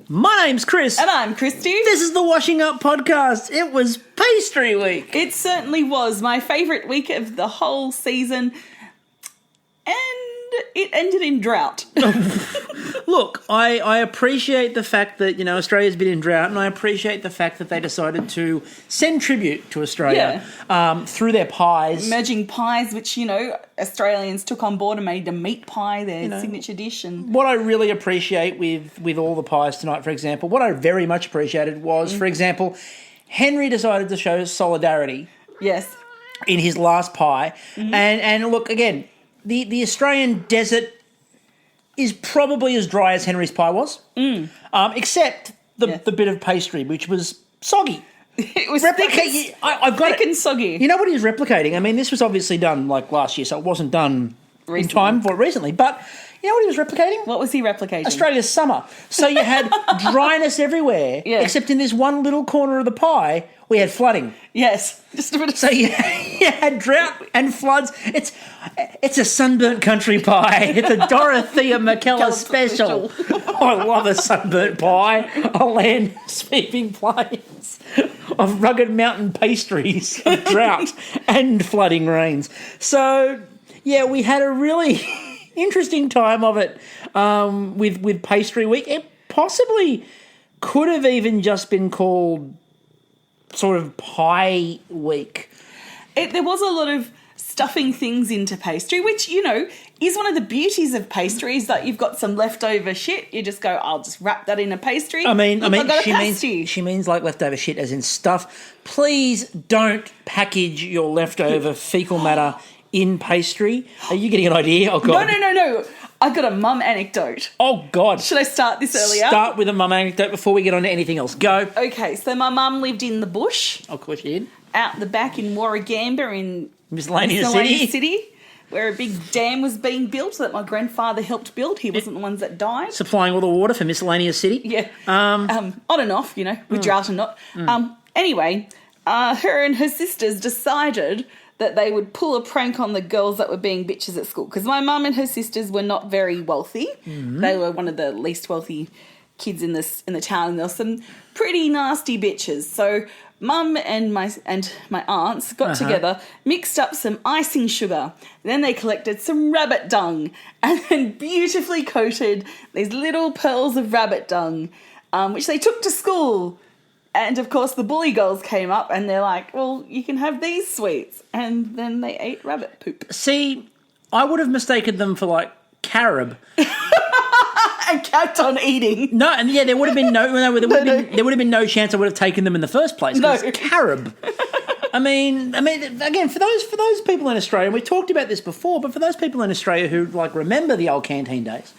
My name's Chris. And I'm Kristie. This is the Washing Up Podcast. It was pastry week. It certainly was my favourite week of the whole season. And it ended in drought. Look, I appreciate the fact that, Australia's been in drought, and I appreciate the fact that they decided to send tribute to Australia through their pies. Merging pies, which, Australians took on board and made a meat pie their signature dish. And what I really appreciate with all the pies tonight, for example, what I very much appreciated was, for example, Henry decided to show solidarity. Yes. In his last pie. Mm-hmm. And look, again, the Australian desert is probably as dry as Henry's pie was, except the bit of pastry, which was soggy. It was thick and soggy. You know what he was replicating? I mean, this was obviously done like last year, so it wasn't done in time for it recently. But you know what he was replicating? What was he replicating? Australia's summer. So you had dryness everywhere, except in this one little corner of the pie, we had flooding. Yes. Just a bit of... So you had drought and floods. It's a sunburnt country pie. It's a Dorothea McKellar special. I love a sunburnt pie. A land sweeping plains of rugged mountain pastries, of drought and flooding rains. So, we had a really interesting time of it with pastry week. It possibly could have even just been called sort of pie week. There was a lot of stuffing things into pastry, which, is one of the beauties of pastry, is that you've got some leftover shit. You just go, I'll just wrap that in a pastry. She means like leftover shit as in stuff. Please don't package your leftover fecal matter in pastry. Are you getting an idea? Oh, God. No. I got a mum anecdote. Oh, God. Should I start this earlier? Start with a mum anecdote before we get on to anything else. Go. Okay, so my mum lived in the bush. Of course she did. Out the back in Warragamba in Miscellaneous City, where a big dam was being built that my grandfather helped build. He wasn't the ones that died. Supplying all the water for Miscellaneous City? Yeah. On and off, with drought and not. Anyway, her and her sisters decided that they would pull a prank on the girls that were being bitches at school. Because my mum and her sisters were not very wealthy. Mm-hmm. They were one of the least wealthy kids in the town, and there were some pretty nasty bitches. So mum and my aunts got together, mixed up some icing sugar. Then they collected some rabbit dung and then beautifully coated these little pearls of rabbit dung, which they took to school. And, of course, the bully girls came up and they're like, well, you can have these sweets. And then they ate rabbit poop. See, I would have mistaken them for, like, carob. And kept on eating. No, and there would have been there would have been no chance I would have taken them in the first place. No. It's carob. I mean, again, for those people in Australia, we've talked about this before, but for those people in Australia who, like, remember the old canteen days,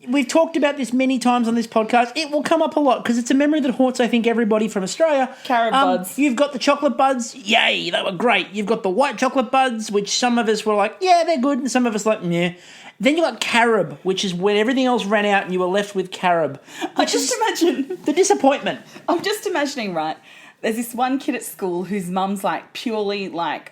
we've talked about this many times on this podcast. It will come up a lot because it's a memory that haunts, I think, everybody from Australia. Carob buds. You've got the chocolate buds. Yay, they were great. You've got the white chocolate buds, which some of us were like, yeah, they're good, and some of us like, yeah. Then you got carob, which is when everything else ran out and you were left with carob. Imagine the disappointment. I'm just imagining, right? There's this one kid at school whose mum's like purely holistic,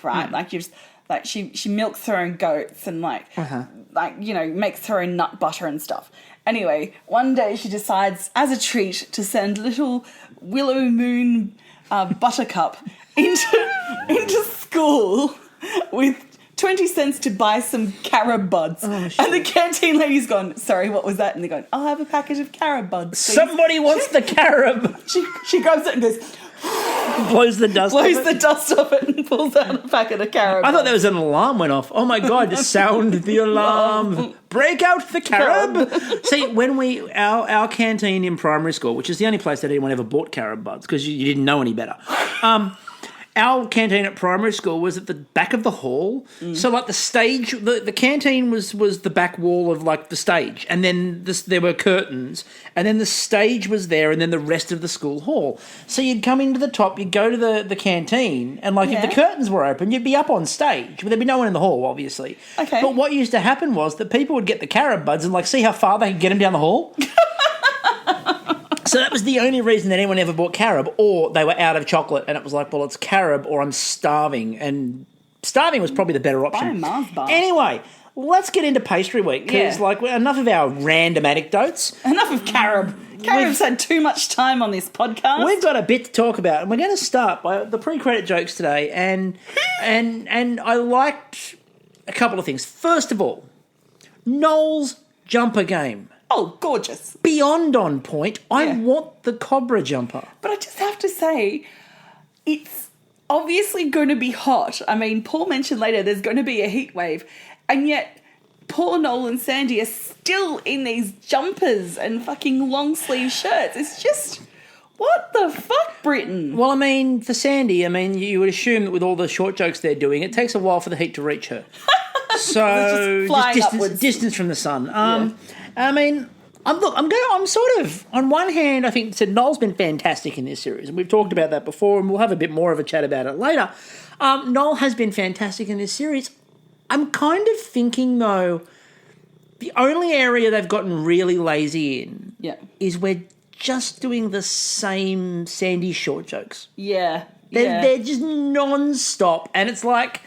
right? Like you just... Like, she milks her own goats and, makes her own nut butter and stuff. Anyway, one day she decides, as a treat, to send little Willow Moon Buttercup into school with 20 cents to buy some carob buds. Oh, and the canteen lady's gone, sorry, what was that? And they're going, I'll have a package of carob buds, please. Somebody wants the carob. She grabs it and goes... Blows the dust off it and pulls out a packet of carob. I thought there was an alarm went off. Oh my God, sound the alarm. Break out the carob. See, when our canteen in primary school, which is the only place that anyone ever bought carob buds because you didn't know any better, our canteen at primary school was at the back of the hall. So, like, the stage, the canteen was the back wall of, like, the stage. And then there were curtains. And then the stage was there and then the rest of the school hall. So you'd come into the top, you'd go to the canteen, and, like, if the curtains were open, you'd be up on stage. But there'd be no one in the hall, obviously. Okay. But what used to happen was that people would get the carob buds and, like, see how far they could get them down the hall. So that was the only reason that anyone ever bought carob, or they were out of chocolate, and it was like, well, it's carob or I'm starving, and starving was probably the better option. Buy a Mars bar. Anyway, let's get into pastry week because, enough of our random anecdotes. Enough of carob. Carob's had too much time on this podcast. We've got a bit to talk about, and we're going to start by the pre-credit jokes today. And I liked a couple of things. First of all, Noel's jumper game. Oh, gorgeous. Beyond on point. I want the Cobra jumper. But I just have to say, it's obviously going to be hot. I mean, Paul mentioned later there's going to be a heat wave, and yet poor Noel and Sandy are still in these jumpers and fucking long sleeve shirts. It's just, what the fuck, Britain? Well, I mean, for Sandy, you would assume that with all the short jokes they're doing, it takes a while for the heat to reach her. So just distance from the sun. I mean, I'm sort of, on one hand, I think Noel's been fantastic in this series, and we've talked about that before, and we'll have a bit more of a chat about it later. Noel has been fantastic in this series. I'm kind of thinking, though, the only area they've gotten really lazy in is we're just doing the same Sandy short jokes. Yeah. They're just non-stop, and it's like,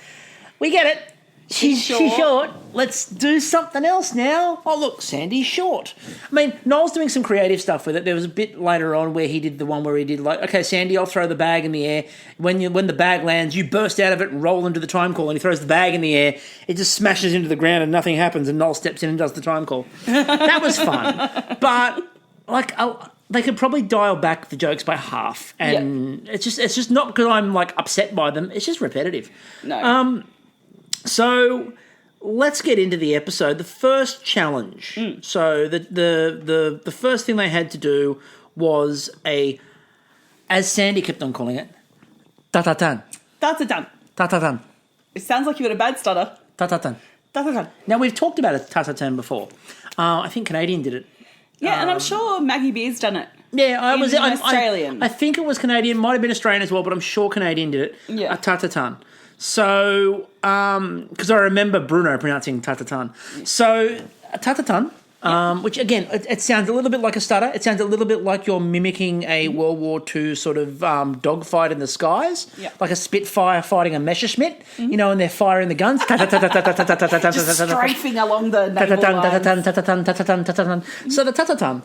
we get it. She's short. Let's do something else now. Oh, look, Sandy's short. I mean, Noel's doing some creative stuff with it. There was a bit later on where he did the one where he did okay, Sandy, I'll throw the bag in the air. When the bag lands, you burst out of it and roll into the time call, and he throws the bag in the air. It just smashes into the ground and nothing happens, and Noel steps in and does the time call. That was fun. But, they could probably dial back the jokes by half, and it's just not because I'm, upset by them. It's just repetitive. No. So let's get into the episode. The first challenge. So the first thing they had to do was as Sandy kept on calling it, ta-ta-tan. Ta-ta-tan. Ta-ta-tan. It sounds like you got a bad stutter. Ta-ta-tan. Ta-ta-tan. Now, we've talked about a ta-ta-tan before. I think Canadian did it. Yeah, and I'm sure Maggie Beer's done it. Yeah, Australian. I think it was Canadian. Might have been Australian as well, but I'm sure Canadian did it. Yeah. A ta-ta-tan. So, because I remember Bruno pronouncing ta-ta-tan. So, a ta-ta-tan, which again, it sounds a little bit like a stutter. It sounds a little bit like you're mimicking a World War II sort of dogfight in the skies, like a Spitfire fighting a Messerschmitt, and they're firing the guns. Just strafing along the naval lines. So the ta-ta-tan.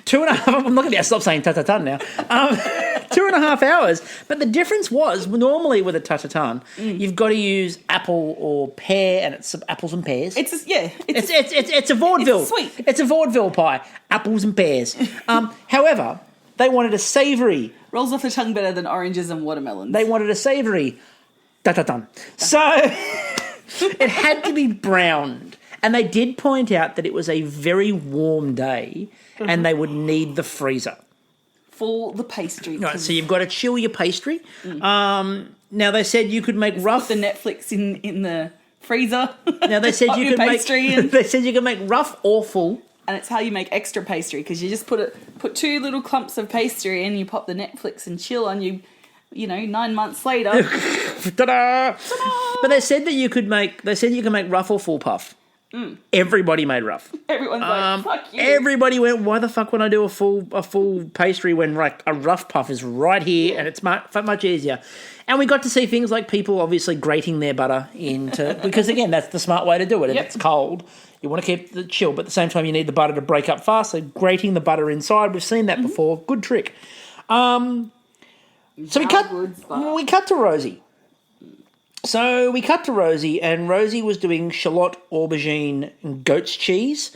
2.5. I'm not going to be able to stop saying ta-ta-tan now. 2.5 hours. But the difference was, normally with a ta-ta-tan, you've got to use apple or pear, and it's apples and pears. It's a vaudeville. It's sweet. It's a vaudeville pie. Apples and pears. However, they wanted a savoury. Rolls off the tongue better than oranges and watermelons. They wanted a savoury ta-ta-tan. So it had to be browned. And they did point out that it was a very warm day and they would need the freezer. For the pastry. Right, so you've got to chill your pastry. Now, they said you could make rough... Put the Netflix in the freezer. Now, they said you could make... They said you could make rough or full. And it's how you make extra pastry, because you just put 2 little clumps of pastry in, you pop the Netflix and chill on you 9 months later. Ta-da! Ta-da! But they said that you could make... They said you can make rough or full puff. Everybody made rough. Everyone's like, fuck you. Everybody went, why the fuck would I do a full pastry when a rough puff is right here and it's much easier? And we got to see things like people obviously grating their butter into... Because, again, that's the smart way to do it. If it's cold, you want to keep the chill, but at the same time you need the butter to break up fast, so grating the butter inside, we've seen that before. Good trick. So we cut to Rosie. So we cut to Rosie, and Rosie was doing shallot, aubergine, and goat's cheese.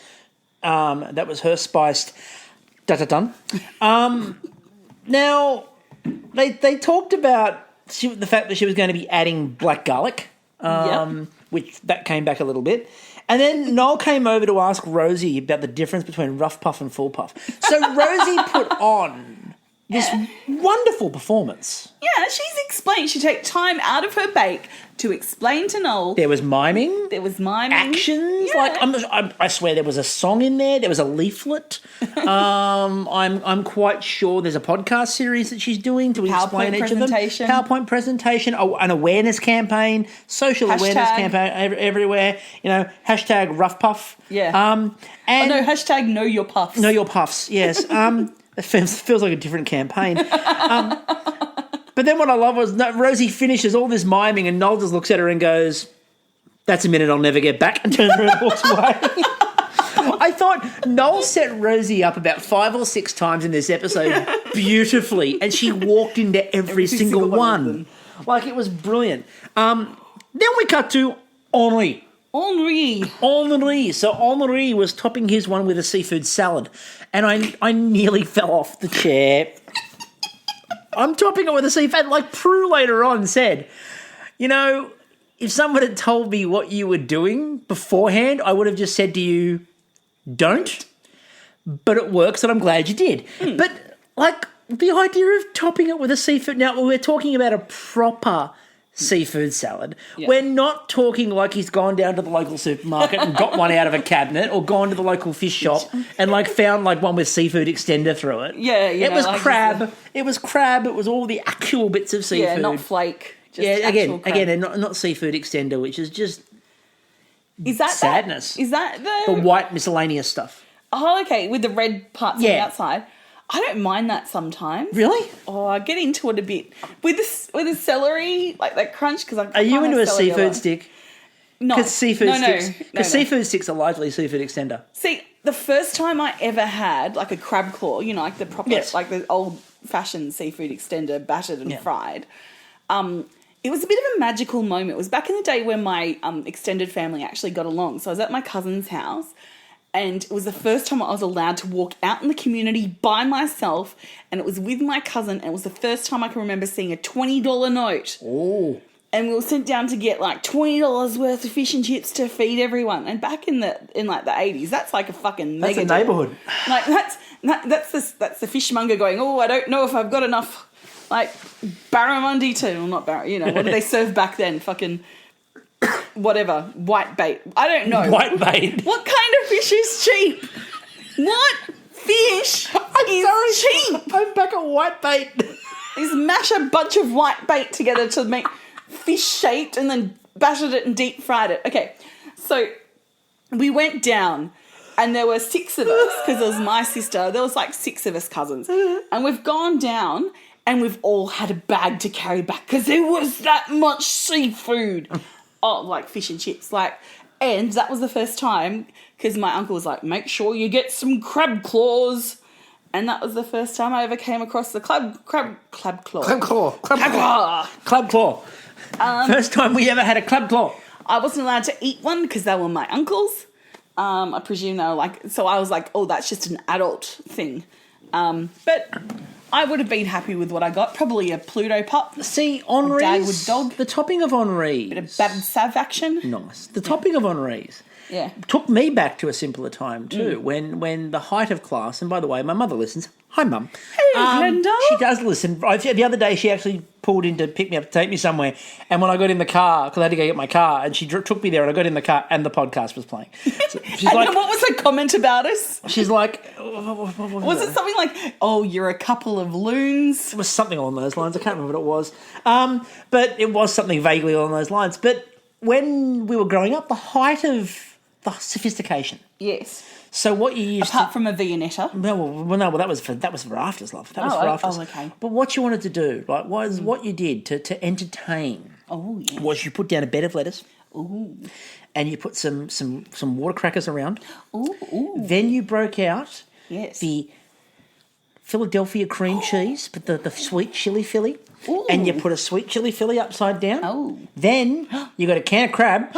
That was her spiced ta-ta-tan. Now, they talked about the fact that she was going to be adding black garlic, which that came back a little bit. And then Noel came over to ask Rosie about the difference between rough puff and full puff. So Rosie put on this wonderful performance. Yeah, she's explained. She took time out of her bake to explain to Noel. There was miming. Actions. Yeah. I swear there was a song in there. There was a leaflet. I'm quite sure there's a podcast series that she's doing to explain each of them. PowerPoint presentation. Oh, an awareness campaign. Social awareness campaign everywhere. Hashtag rough puff. Yeah. Hashtag know your puffs. Know your puffs, yes. It feels like a different campaign. But then what I love was Rosie finishes all this miming and Noel just looks at her and goes, That's a minute I'll never get back, and turns around and walks away. I thought Noel set Rosie up about 5 or 6 times in this episode beautifully, and she walked into every single one. Like, it was brilliant. Then we cut to Henri. So Henri was topping his one with a seafood salad, and I nearly fell off the chair. I'm topping it with a seafood. Like Prue later on said, you know, if someone had told me what you were doing beforehand, I would have just said to you, don't. But it works, and I'm glad you did. But, like, the idea of topping it with a seafood... Now, we're talking about a proper seafood salad. Yeah. We're not talking like he's gone down to the local supermarket and got one out of a cabinet, or gone to the local fish shop and, like, found, like, one with seafood extender through it. Yeah, it was like crab. It was crab. It was all the actual bits of seafood. Yeah, not flake. Again, and not seafood extender, which is just sadness. Is that the white miscellaneous stuff? Oh, okay, with the red parts on the outside. I don't mind that sometimes. Really? Oh, I get into it a bit with the celery, like that crunch. Because are you into a seafood stick? No, because seafood sticks are largely seafood extender. See, the first time I ever had like a crab claw, you know, like the proper, like the old-fashioned seafood extender, battered and fried. It was a bit of a magical moment. It was back in the day when my extended family actually got along. So I was at my cousin's house, and it was the first time I was allowed to walk out in the community by myself, and it was with my cousin, and it was the first time I can remember seeing a $20 note. Oh. And we were sent down to get like $20 worth of fish and chips to feed everyone. And back in like the 80s, that's like a fucking mega That's a neighbourhood. Like that's the fishmonger going, oh, I don't know if I've got enough like barramundi to, well, not barra, you know, what did they serve back then? Fucking whatever, white bait. I don't know. White bait. What kind of fish is cheap? What fish is cheap? I'm back at white bait. Is mash a bunch of white bait together to make fish shaped and then battered it and deep fried it. Okay, so we went down and there were 6 of us because it was my sister. There was like 6 of us cousins, and we've gone down and we've all had a bag to carry back because there was that much seafood. Oh, like fish and chips, like, and that was the first time because my uncle was like, make sure you get some crab claws. And that was the first time I ever came across the crab claw. Club claw. First time we ever had a club claw. I wasn't allowed to eat one because they were my uncle's. I presume they were like... So I was like, oh, that's just an adult thing. But I would have been happy with what I got. Probably a Pluto pup. See, Henri's... Dad with dog. The topping of Henri's... Bit of battered sav action. Nice. The topping of Henri's... Yeah. Took me back to a simpler time too, when the height of class, and by the way, my mother listens. Hi, Mum. Hey, Glenda. She does listen. The other day, she actually pulled in to pick me up to take me somewhere, and when I got in the car, because I had to go get my car, and she took me there, and I got in the car, and the podcast was playing. So she's and like, what was the comment about us? She's like... Was it something like, oh, you're a couple of loons? It was something along those lines. I can't remember what it was. But it was something vaguely along those lines. But when we were growing up, the height of... the sophistication. Yes. So what you used apart from a Viennetta. No, that was for afters, love. That was for afters. Oh, okay. But what you wanted to do, like, was what you did to entertain. Oh, yes. Was you put down a bed of lettuce. Ooh. And you put some water crackers around. Ooh. Then you broke out the Philadelphia cream cheese, but the sweet chili filly. Ooh. And you put a sweet chili filly upside down. Oh. Then you got a can of crab.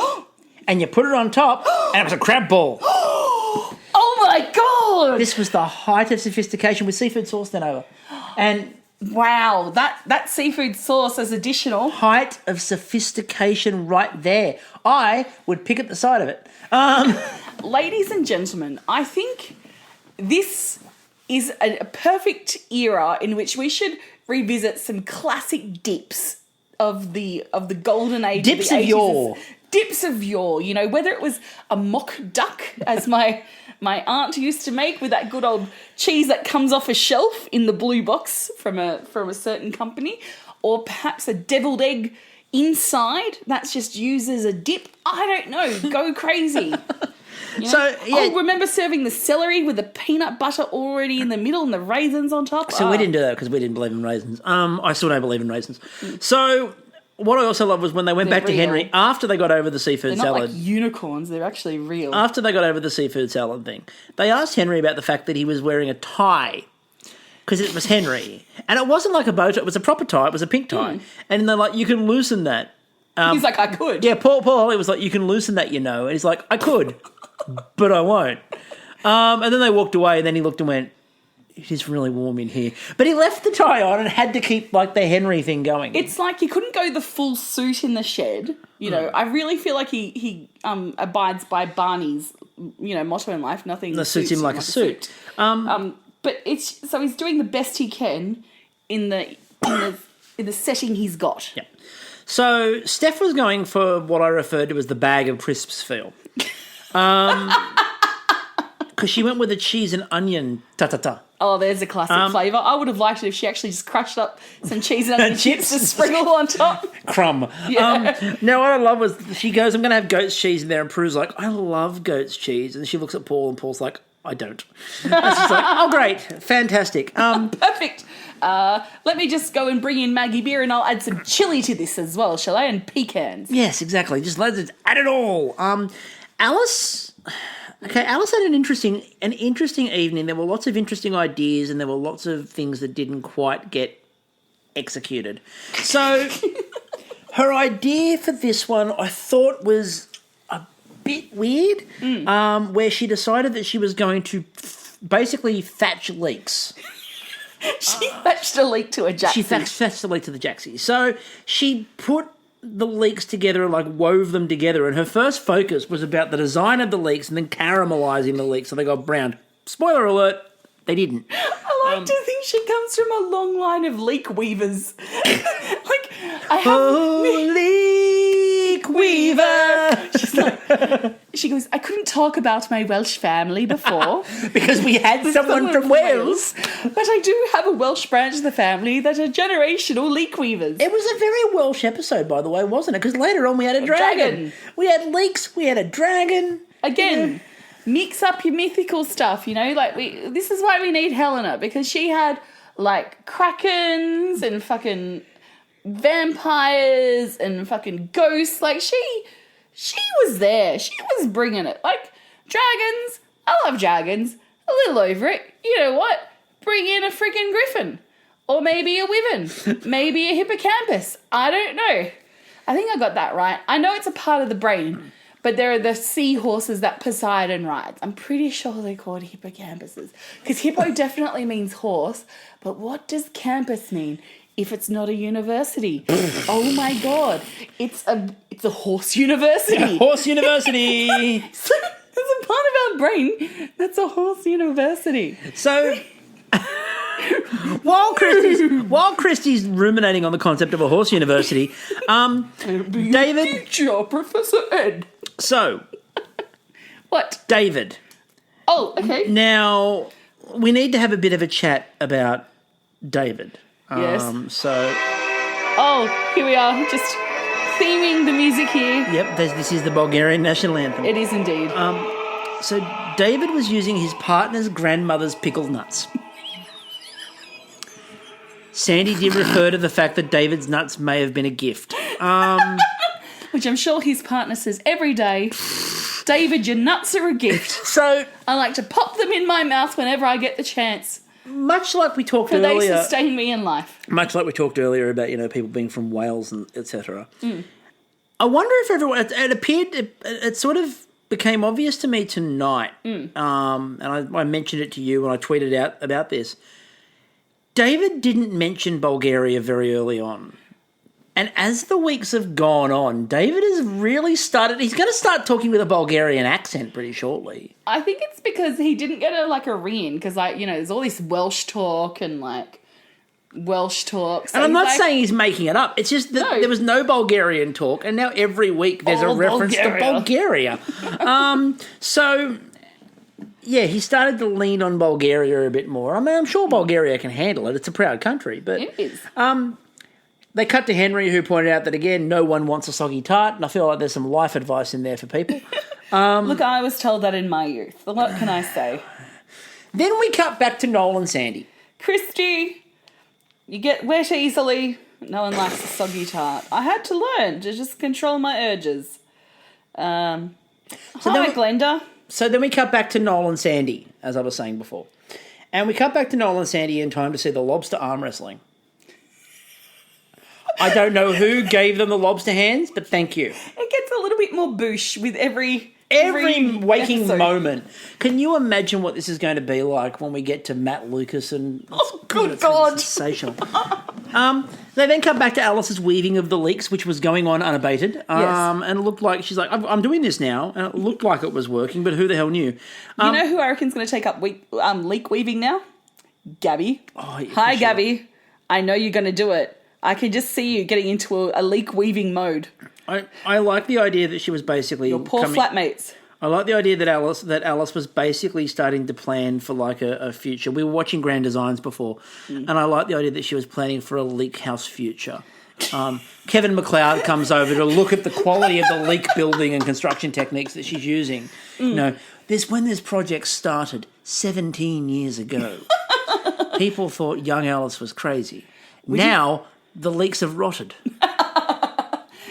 And you put it on top, and it was a crab ball. Oh, my God! This was the height of sophistication with seafood sauce then over. And... wow, that seafood sauce is additional. Height of sophistication right there. I would pick at the side of it. Ladies and gentlemen, I think this is a perfect era in which we should revisit some classic dips of the golden age. Dips of yore. Dips of yore, you know, whether it was a mock duck, as my aunt used to make, with that good old cheese that comes off a shelf in the blue box from a certain company, or perhaps a deviled egg inside that's just used as a dip. I don't know. Go crazy. You know? So, yeah. Oh, remember serving the celery with the peanut butter already in the middle and the raisins on top? So we didn't do that because we didn't believe in raisins. I still don't believe in raisins. So what I also love was when they went back to real. Henry after they got over the seafood They're not salad. like unicorns. They're actually real. After they got over the seafood salad thing, they asked Henry about the fact that he was wearing a tie because it was Henry. And it wasn't like a bow tie. It was a proper tie. It was a pink tie. And they're like, you can loosen that. He's like, I could. Yeah, Paul Holly was like, you can loosen that, And he's like, I could, but I won't. And then they walked away, and then he looked and went, it is really warm in here. But he left the tie on and had to keep, like, the Henry thing going. It's like he couldn't go the full suit in the shed. I really feel like he abides by Barney's, motto in life. Nothing suits him like a suit. But so he's doing the best he can in the setting he's got. Yeah. So Steph was going for what I referred to as the bag of crisps feel. Because she went with a cheese and onion ta-ta-ta. Oh, there's a classic flavour. I would have liked it if she actually just crushed up some cheese and onion chips to sprinkle on top. Crumb. Yeah. Now, what I love was she goes, I'm going to have goat's cheese in there. And Prue's like, I love goat's cheese. And she looks at Paul and Paul's like, I don't. And she's like, oh, great. Fantastic. Perfect. Let me just go and bring in Maggie beer and I'll add some chili to this as well, shall I? And pecans. Yes, exactly. Just let's add it all. Alice... Okay, Alice had an interesting evening. There were lots of interesting ideas and there were lots of things that didn't quite get executed. So her idea for this one I thought was a bit weird, where she decided that she was going to basically thatch leeks. She thatched a leek to a jacksie. She thatched the leek to the jacksie. So she put the leeks together and like wove them together, and her first focus was about the design of the leeks and then caramelizing the leeks so they got browned. Spoiler alert, they didn't. I like to think she comes from a long line of leek weavers. Leek weaver. She goes, I couldn't talk about my Welsh family before. Because we had someone from Wales. But I do have a Welsh branch of the family that are generational leek weavers. It was a very Welsh episode, by the way, wasn't it? Because later on we had a dragon. We had leeks, we had a dragon. Again, mix up your mythical stuff, this is why we need Helena, because she had like krakens and fucking vampires and fucking ghosts. Like she was there. She was bringing it. Like dragons, I love dragons. A little over it. You know what? Bring in a freaking griffin. Or maybe a wyvern. Maybe a hippocampus. I don't know. I think I got that right. I know it's a part of the brain, but there are the seahorses that Poseidon rides. I'm pretty sure they're called hippocampuses. Because hippo definitely means horse, but what does campus mean if it's not a university? Oh my God. It's a horse university. A horse university. So there's a part of our brain that's a horse university. So while Kristie's ruminating on the concept of a horse university, David... Teacher, Professor Ed. So... What? David. Oh, okay. Now, we need to have a bit of a chat about David. Yes. Oh, here we are, just theming the music here. Yep, this is the Bulgarian national anthem. It is indeed. So David was using his partner's grandmother's pickled nuts. Sandy did refer to the fact that David's nuts may have been a gift. Which I'm sure his partner says every day, David, your nuts are a gift. So I like to pop them in my mouth whenever I get the chance. Much like we talked For earlier... they sustain me in life. Much like we talked earlier about, people being from Wales and etc. I wonder if everyone... It appeared... It sort of became obvious to me tonight, and I mentioned it to you when I tweeted out about this. David didn't mention Bulgaria very early on. And as the weeks have gone on, David has really started... He's going to start talking with a Bulgarian accent pretty shortly. I think it's because he didn't get a ring, because, there's all this Welsh talk and, Welsh talk. So and I'm not saying he's making it up. It's just that there was no Bulgarian talk, and now every week there's a reference to Bulgaria. So... Yeah, he started to lean on Bulgaria a bit more. I mean, I'm sure Bulgaria can handle it. It's a proud country. But it is. They cut to Henry, who pointed out that, again, no one wants a soggy tart, and I feel like there's some life advice in there for people. Look, I was told that in my youth. What can I say? Then we cut back to Noel and Sandy. Kristie, you get wet easily. No one likes a soggy tart. I had to learn to just control my urges. Hi, Glenda. So then we cut back to Noel and Sandy, as I was saying before. And we cut back to Noel and Sandy in time to see the lobster arm wrestling. I don't know who gave them the lobster hands, but thank you. It gets a little bit more boosh with every waking episode. moment. Can you imagine what this is going to be like when we get to Matt Lucas and... Oh, good God. It's sensational. They then come back to Alice's weaving of the leeks, which was going on unabated. Yes. And it looked like, she's like, I'm doing this now. And it looked like it was working, but who the hell knew? You know who I reckon's going to take up leek weaving now? Gabby. Oh, yeah, Hi, sure. Gabby. I know you're going to do it. I can just see you getting into a leek weaving mode. I like the idea that she was basically... Your poor flatmates. I like the idea that Alice was basically starting to plan for like a future. We were watching Grand Designs before, and I like the idea that she was planning for a leek house future. Kevin McLoud comes over to look at the quality of the leek building and construction techniques that she's using. You know, when this project started 17 years ago, people thought young Alice was crazy. Now the leeks have rotted,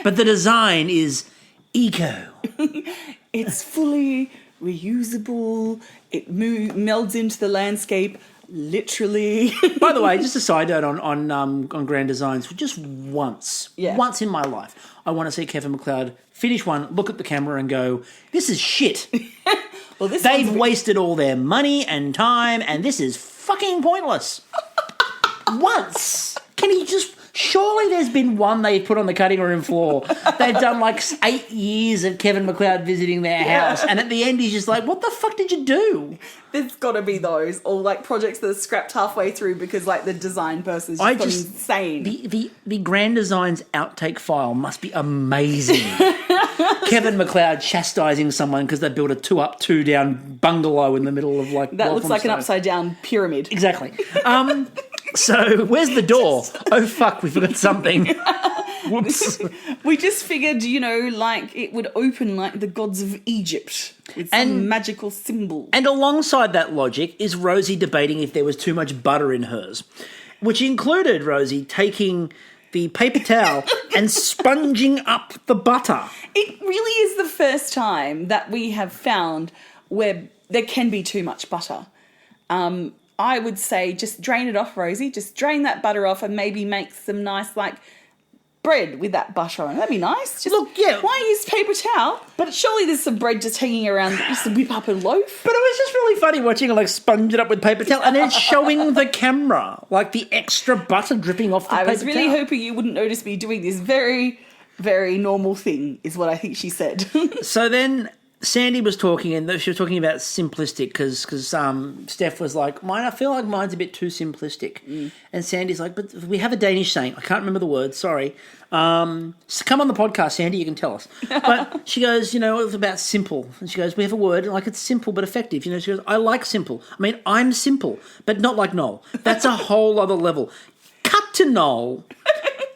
but the design is eco. It's fully reusable. It melds into the landscape, literally. By the way, just a side note on Grand Designs. Just once in my life, I want to see Kevin McLeod finish one, look at the camera and go, this is shit. Well, They've wasted all their money and time, and this is fucking pointless. Once. Can he just... Surely there's been one they've put on the cutting room floor. They've done like 8 years of Kevin McLeod visiting their house, and at the end he's just like, what the fuck did you do? There's got to be those, or like projects that are scrapped halfway through because like the design person's just gone insane. The Grand Designs outtake file must be amazing. Kevin McLeod chastising someone because they built a 2-up, 2-down bungalow in the middle of like... That looks like an upside-down pyramid. Exactly. So, where's the door? Oh, fuck, we forgot something. Whoops. We just figured, like it would open like the gods of Egypt with some magical symbol. And alongside that logic is Rosie debating if there was too much butter in hers, which included Rosie taking the paper towel and sponging up the butter. It really is the first time that we have found where there can be too much butter. I would say just drain it off, Rosie. Just drain that butter off and maybe make some nice, like, bread with that butter on. That'd be nice. Just, look, yeah. Why use paper towel? But surely there's some bread just hanging around that you can whip up a loaf. But it was just really funny watching her, like, sponge it up with paper towel and then showing the camera, like, the extra butter dripping off the paper towel. I was really hoping you wouldn't notice me doing this very, very normal thing, is what I think she said. So then... Sandy was talking, and she was talking about simplistic because Steph was like, I feel like mine's a bit too simplistic. And Sandy's like, but we have a Danish saying. I can't remember the word, sorry. So come on the podcast, Sandy, you can tell us. But she goes, it's about simple. And she goes, we have a word, like it's simple but effective. She goes, I like simple. I mean, I'm simple, but not like Noel. That's a whole other level. Cut to Noel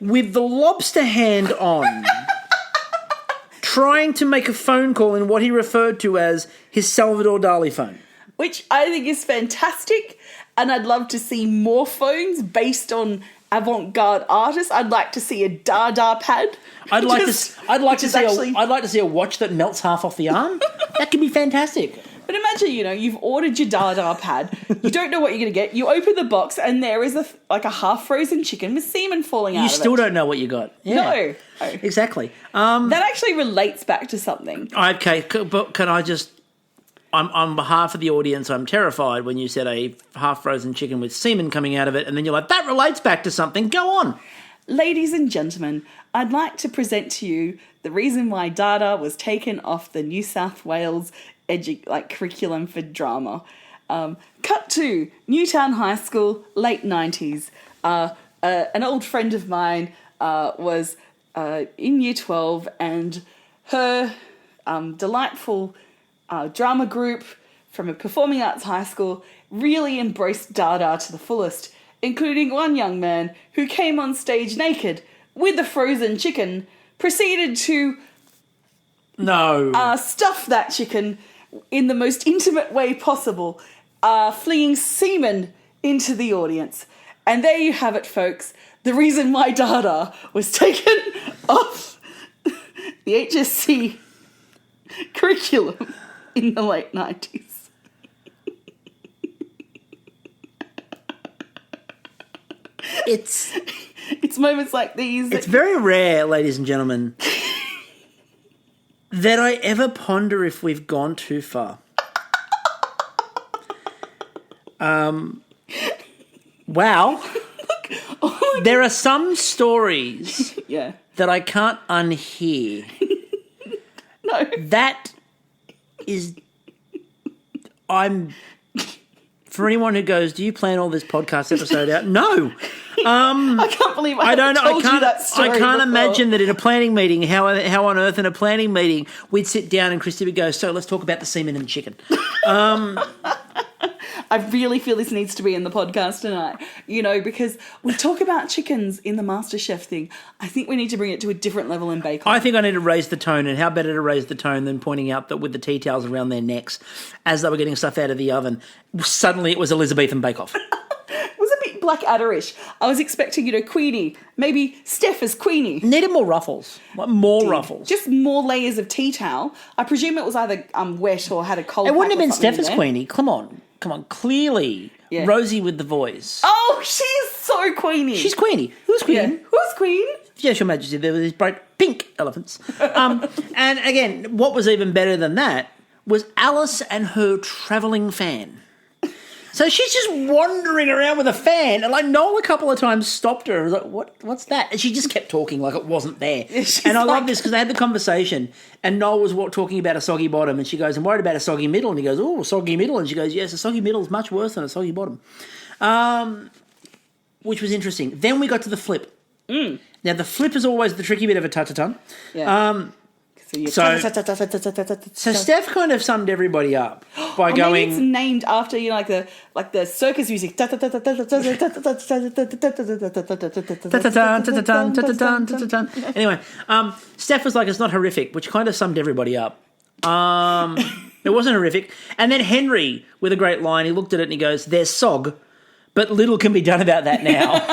with the lobster hand on. Trying to make a phone call in what he referred to as his Salvador Dali phone. Which I think is fantastic, and I'd love to see more phones based on avant-garde artists. I'd like to see a Dada pad. I'd like to see a watch that melts half off the arm. That could be fantastic. But imagine, you've ordered your Dada pad. You don't know what you're going to get. You open the box and there is a half-frozen chicken with semen falling out of it. You still don't know what you got. Yeah. No. Exactly. That actually relates back to something. Okay, but can I just... on behalf of the audience, I'm terrified when you said a half-frozen chicken with semen coming out of it, and then you're like, that relates back to something. Go on. Ladies and gentlemen, I'd like to present to you the reason why Dada was taken off the New South Wales curriculum for drama. Cut to Newtown High School, late 90s. An old friend of mine was in Year 12, and her delightful drama group from a performing arts high school really embraced Dada to the fullest, including one young man who came on stage naked with a frozen chicken, proceeded to stuff that chicken in the most intimate way possible, flinging semen into the audience. And there you have it, folks. the reason my data was taken off the HSC curriculum in the late 90s. It's moments like these. It's very rare, ladies and gentlemen, that I ever ponder if we've gone too far. Wow. There are some stories that I can't unhear. No. That is... For anyone who goes, do you plan all this podcast episode out? No. I can't believe I told you that story I can't before. imagine that in a planning meeting, how on earth in a planning meeting we'd sit down and Kristie would go, so let's talk about the semen and the chicken. I really feel this needs to be in the podcast tonight, because we talk about chickens in the MasterChef thing. I think we need to bring it to a different level in Bake Off. I think I need to raise the tone, and how better to raise the tone than pointing out that with the tea towels around their necks as they were getting stuff out of the oven, suddenly it was Elizabethan Bake Off. It was a bit Blackadder-ish. I was expecting, Queenie, maybe Steph as Queenie. Needed more ruffles, more ruffles. Just more layers of tea towel. I presume it was either wet or had a cold. It wouldn't have been Steph Steph as Queenie. Come on, clearly. Yeah. Rosie with the voice. Oh, she's so Queenie. She's Queenie. Who's Queen? Yeah. Who's Queen? Yes, Your Majesty, there were these bright pink elephants. And again, what was even better than that was Alice and her travelling fan. So she's just wandering around with a fan, and Noel a couple of times stopped her and was like, what's that? And she just kept talking like it wasn't there. And I love this because they had the conversation, and Noel was talking about a soggy bottom, and she goes, I'm worried about a soggy middle. And he goes, oh, a soggy middle. And she goes, yes, a soggy middle is much worse than a soggy bottom. Which was interesting. Then we got to the flip. Now, the flip is always the tricky bit of a ta-ta-ton. Yeah. So Steph kind of summed everybody up by going. Maybe it's named after like the circus music. Anyway, Steph was like, it's not horrific, which kind of summed everybody up. It wasn't horrific. And then Henry, with a great line, he looked at it and he goes, "There's sog, but little can be done about that now."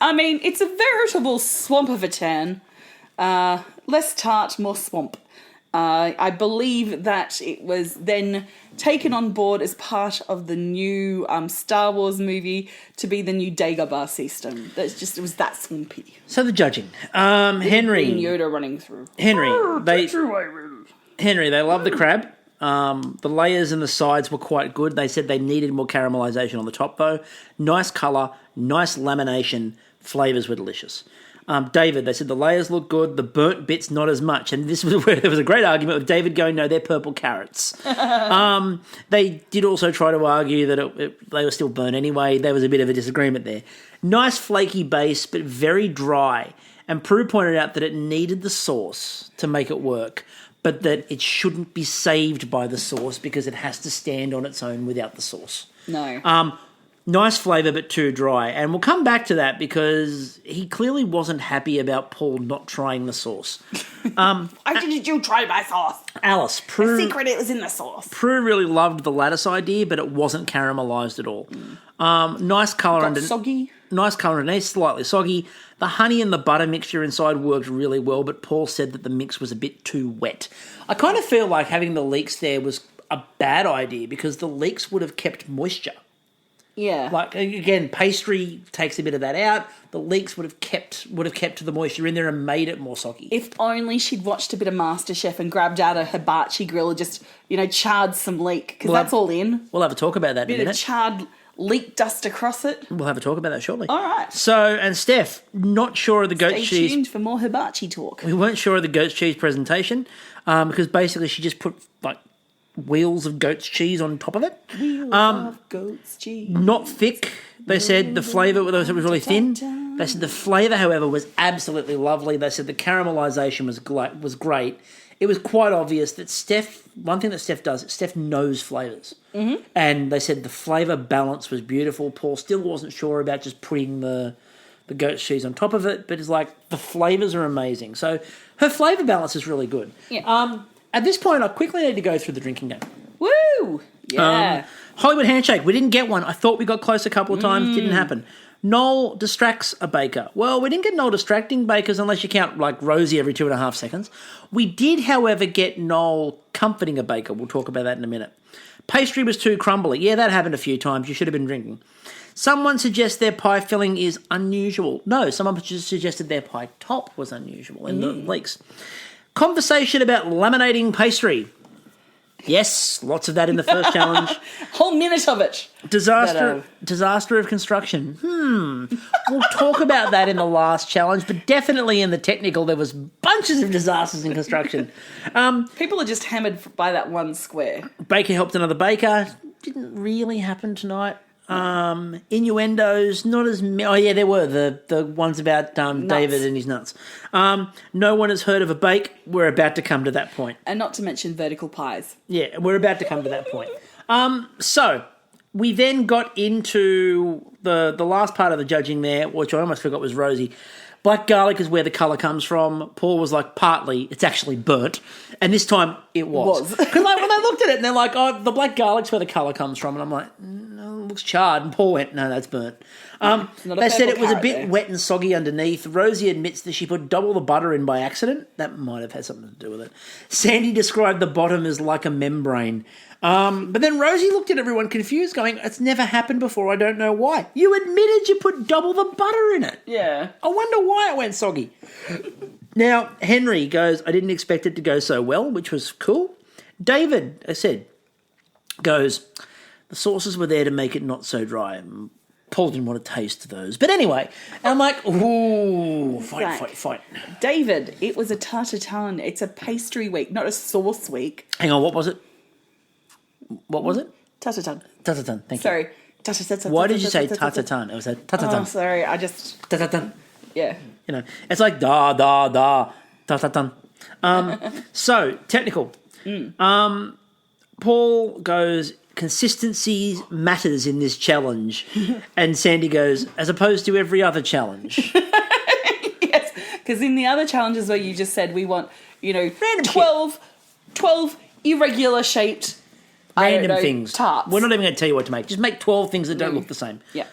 I mean, it's a veritable swamp of a tan. Less tart, more swamp. I believe that it was then taken on board as part of the new Star Wars movie to be the new Dagobah system. It was that swampy. So the judging, Henry, Green Yoda running through. Henry, they love the crab. The layers and the sides were quite good. They said they needed more caramelisation on the top though. Nice colour, nice lamination. Flavours were delicious. David, they said the layers look good, the burnt bits not as much. And this was where there was a great argument with David going, no, they're purple carrots. They did also try to argue that they were still burnt anyway. There was a bit of a disagreement there. Nice flaky base, but very dry. And Prue pointed out that it needed the sauce to make it work, but that it shouldn't be saved by the sauce because it has to stand on its own without the sauce. No. Nice flavour, but too dry. And we'll come back to that because he clearly wasn't happy about Paul not trying the sauce. Why didn't you try my sauce? Alice, Prue... The secret, it was in the sauce. Prue really loved the lattice idea, but it wasn't caramelised at all. Nice colour underneath. Soggy. Nice colour underneath, slightly soggy. The honey and the butter mixture inside worked really well, but Paul said that the mix was a bit too wet. I kind of feel like having the leeks there was a bad idea because the leeks would have kept moisture. Yeah. Like, again, pastry takes a bit of that out. The leeks would have kept the moisture in there and made it more soggy. If only she'd watched a bit of MasterChef and grabbed out a hibachi grill and just, charred some leek, because that's all in. We'll have a talk about that in a minute. Bit of charred leek dust across it. We'll have a talk about that shortly. All right. So, and Steph, not sure of the goat cheese. Stay tuned for more hibachi talk. We weren't sure of the goat cheese presentation because basically she just put, wheels of goat's cheese on top of it. Wheels of goat's cheese. Not thick. They said the flavour was really thin. They said the flavour, however, was absolutely lovely. They said the caramelisation was great. It was quite obvious that one thing that Steph does, Steph knows flavours. Mm-hmm. And they said the flavour balance was beautiful. Paul still wasn't sure about just putting the goat's cheese on top of it, but it's like the flavours are amazing. So her flavour balance is really good. Yeah. At this point, I quickly need to go through the drinking game. Woo! Yeah. Hollywood handshake. We didn't get one. I thought we got close a couple of times. Didn't happen. Noel distracts a baker. Well, we didn't get Noel distracting bakers unless you count like Rosie every 2.5 seconds. We did, however, get Noel comforting a baker. We'll talk about that in a minute. Pastry was too crumbly. Yeah, that happened a few times. You should have been drinking. Someone suggests their pie filling is unusual. No, someone just suggested their pie top was unusual in the leaks. Conversation about laminating pastry. Yes, lots of that in the first challenge. Whole minute of it. Disaster of construction. We'll talk about that in the last challenge, but definitely in the technical there was bunches of disasters in construction. People are just hammered by that one square. Baker helped another baker. Didn't really happen tonight. Innuendos, not as many. Oh, yeah, there were the ones about David and his nuts. No one has heard of a bake. We're about to come to that point. And not to mention vertical pies. Yeah, we're about to come to that point. So we then got into the last part of the judging there, which I almost forgot was Rosie. Black garlic is where the colour comes from. Paul was like, partly, it's actually burnt. And this time it was. Because when they looked at it and they're like, oh, the black garlic's where the colour comes from. And I'm like, no, it looks charred. And Paul went, no, that's burnt. They said it was a bit wet and soggy underneath. Rosie admits that she put double the butter in by accident. That might have had something to do with it. Sandy described the bottom as like a membrane. But then Rosie looked at everyone confused, going, it's never happened before, I don't know why. You admitted you put double the butter in it. Yeah. I wonder why it went soggy. Now, Henry goes, I didn't expect it to go so well, which was cool. David, I said, goes, the sauces were there to make it not so dry. Paul didn't want to taste those. But anyway, I'm like, ooh, fight. David, it was a tartatan. It's a pastry week, not a sauce week. Hang on, what was it? What was it? Tartatan. Tartatan, thank you. Sorry. Why did you say tartatan? It was a tartatan. Oh, sorry, I just... Tartatan. Yeah. You know, it's like tartatan. So, technical. Paul goes, consistency matters in this challenge. And Sandy goes, as opposed to every other challenge. Yes, because in the other challenges where you just said we want, random 12 irregular shaped random things. Tarts. We're not even going to tell you what to make. Just make 12 things that don't look the same. Yeah.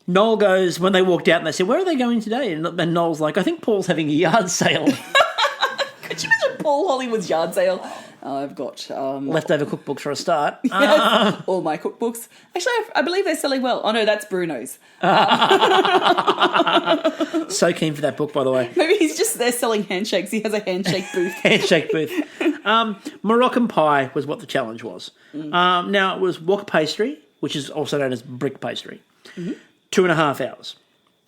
Noel goes, when they walked out and they said, where are they going today? And Noel's like, I think Paul's having a yard sale. Could you imagine Paul Hollywood's yard sale? I've got... leftover cookbooks for a start. Yes, all my cookbooks. Actually, I believe they're selling well. Oh, no, that's Bruno's. So keen for that book, by the way. Maybe he's just there selling handshakes. He has a handshake booth. Handshake booth. Moroccan pie was what the challenge was. Now, it was wok pastry, which is also known as brick pastry. 2.5 hours.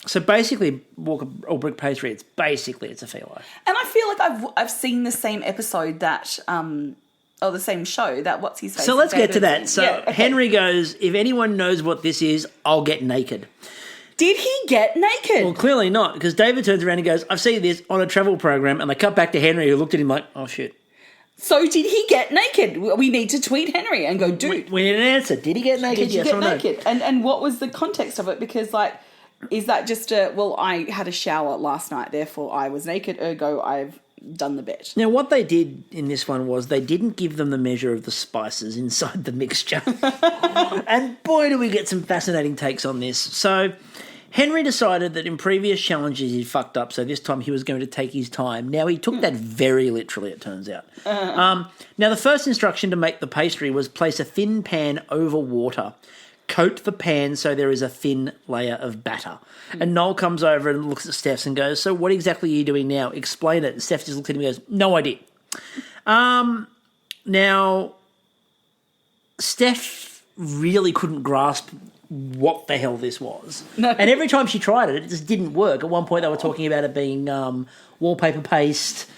So basically, wok or brick pastry, it's a phyllo. And I feel like I've seen the same episode that... or the same show that what's his face. So let's get to that. So yeah, okay. Henry goes, if anyone knows what this is, I'll get naked. Did he get naked? Well, clearly not, because David turns around and goes, I've seen this on a travel program, and they cut back to Henry, who looked at him like, oh, shit. So did he get naked? We need to tweet Henry and go, dude. We need an answer. Did he get naked? Did you get naked? And what was the context of it? Because, is that just I had a shower last night, therefore I was naked, ergo I've done the bet. Now, what they did in this one was they didn't give them the measure of the spices inside the mixture. And boy, do we get some fascinating takes on this. So Henry decided that in previous challenges he'd fucked up, so this time he was going to take his time. Now, he took that very literally, it turns out. Now, the first instruction to make the pastry was place a thin pan over water. Coat the pan so there is a thin layer of batter. And Noel comes over and looks at Steph and goes, so what exactly are you doing now? Explain it. And Steph just looks at him and goes, no idea. Now, Steph really couldn't grasp what the hell this was. No. And every time she tried it, it just didn't work. At one point they were talking about it being wallpaper paste.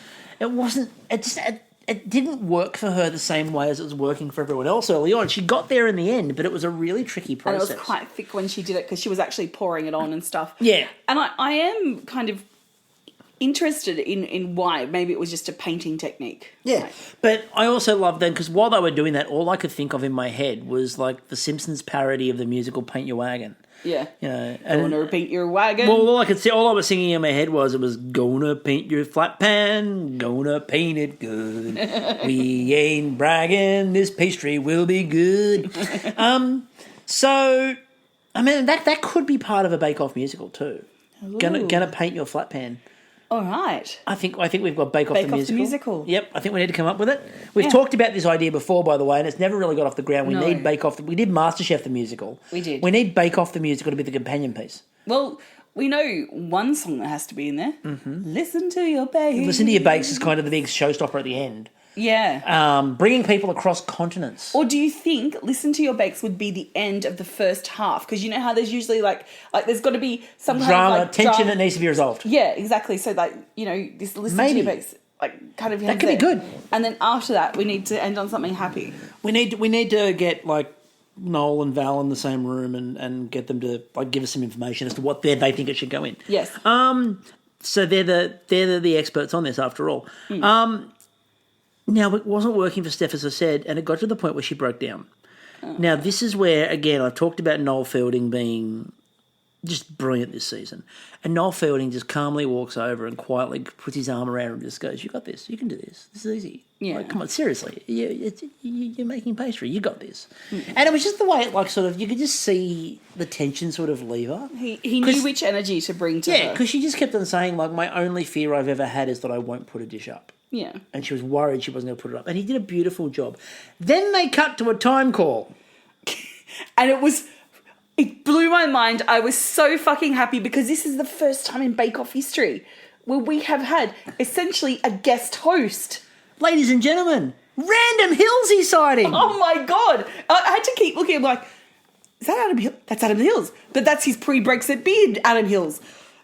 It didn't work for her the same way as it was working for everyone else early on. She got there in the end, but it was a really tricky process. And it was quite thick when she did it because she was actually pouring it on and stuff. Yeah. And I am kind of interested in why. Maybe it was just a painting technique. Yeah. But I also love them because while they were doing that, all I could think of in my head was like the Simpsons parody of the musical Paint Your Wagon. Yeah. And gonna paint your wagon. Well, all I was singing in my head was gonna paint your flat pan, gonna paint it good. We ain't bragging, this pastry will be good. So I mean, that could be part of a Bake Off musical too. Gonna paint your flat pan. All right. I think we've got Bake Off the musical. Yep, I think we need to come up with it. We've talked about this idea before, by the way, and it's never really got off the ground. We need Bake Off. We did MasterChef the musical. We did. We need Bake Off the musical to be the companion piece. Well, we know one song that has to be in there. Mm-hmm. Listen to Your Bakes. Listen to Your Bakes is kind of the big showstopper at the end. Yeah. Bringing people across continents. Or do you think Listen to Your Bakes would be the end of the first half? Because you know how there's usually like there's got to be some drama, kind of tension that needs to be resolved. Yeah, exactly. So this Listen to Your Bakes kind of that could be good. And then after that, we need to end on something happy. We need to get Noel and Val in the same room and get them to give us some information as to what they think it should go in. Yes. So they're the experts on this after all. Now, it wasn't working for Steph, as I said, and it got to the point where she broke down. Oh. Now, this is where, again, I've talked about Noel Fielding being just brilliant this season. And Noel Fielding just calmly walks over and quietly puts his arm around her and just goes, "You got this. You can do this. This is easy. Yeah. Come on, seriously. You're making pastry. You got this." And it was just the way it, you could just see the tension sort of leave her. He knew which energy to bring to her. Yeah, because she just kept on saying, my only fear I've ever had is that I won't put a dish up. Yeah. And she was worried she wasn't going to put it up. And he did a beautiful job. Then they cut to a time call. And it blew my mind. I was so fucking happy because this is the first time in Bake Off history where we have had essentially a guest host. Ladies and gentlemen, random Hillsy sighting. Oh my God. I had to keep looking. I'm like, is that Adam Hills? That's Adam Hills. But that's his pre-Brexit beard, Adam Hills.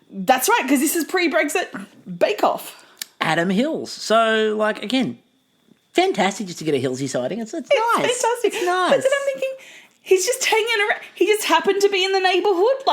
That's right, because this is pre-Brexit Bake Off. Adam Hills. So, again, fantastic just to get a Hillsy sighting. It's nice. Fantastic. It's nice. But then I'm thinking, he's just hanging around. He just happened to be in the neighbourhood.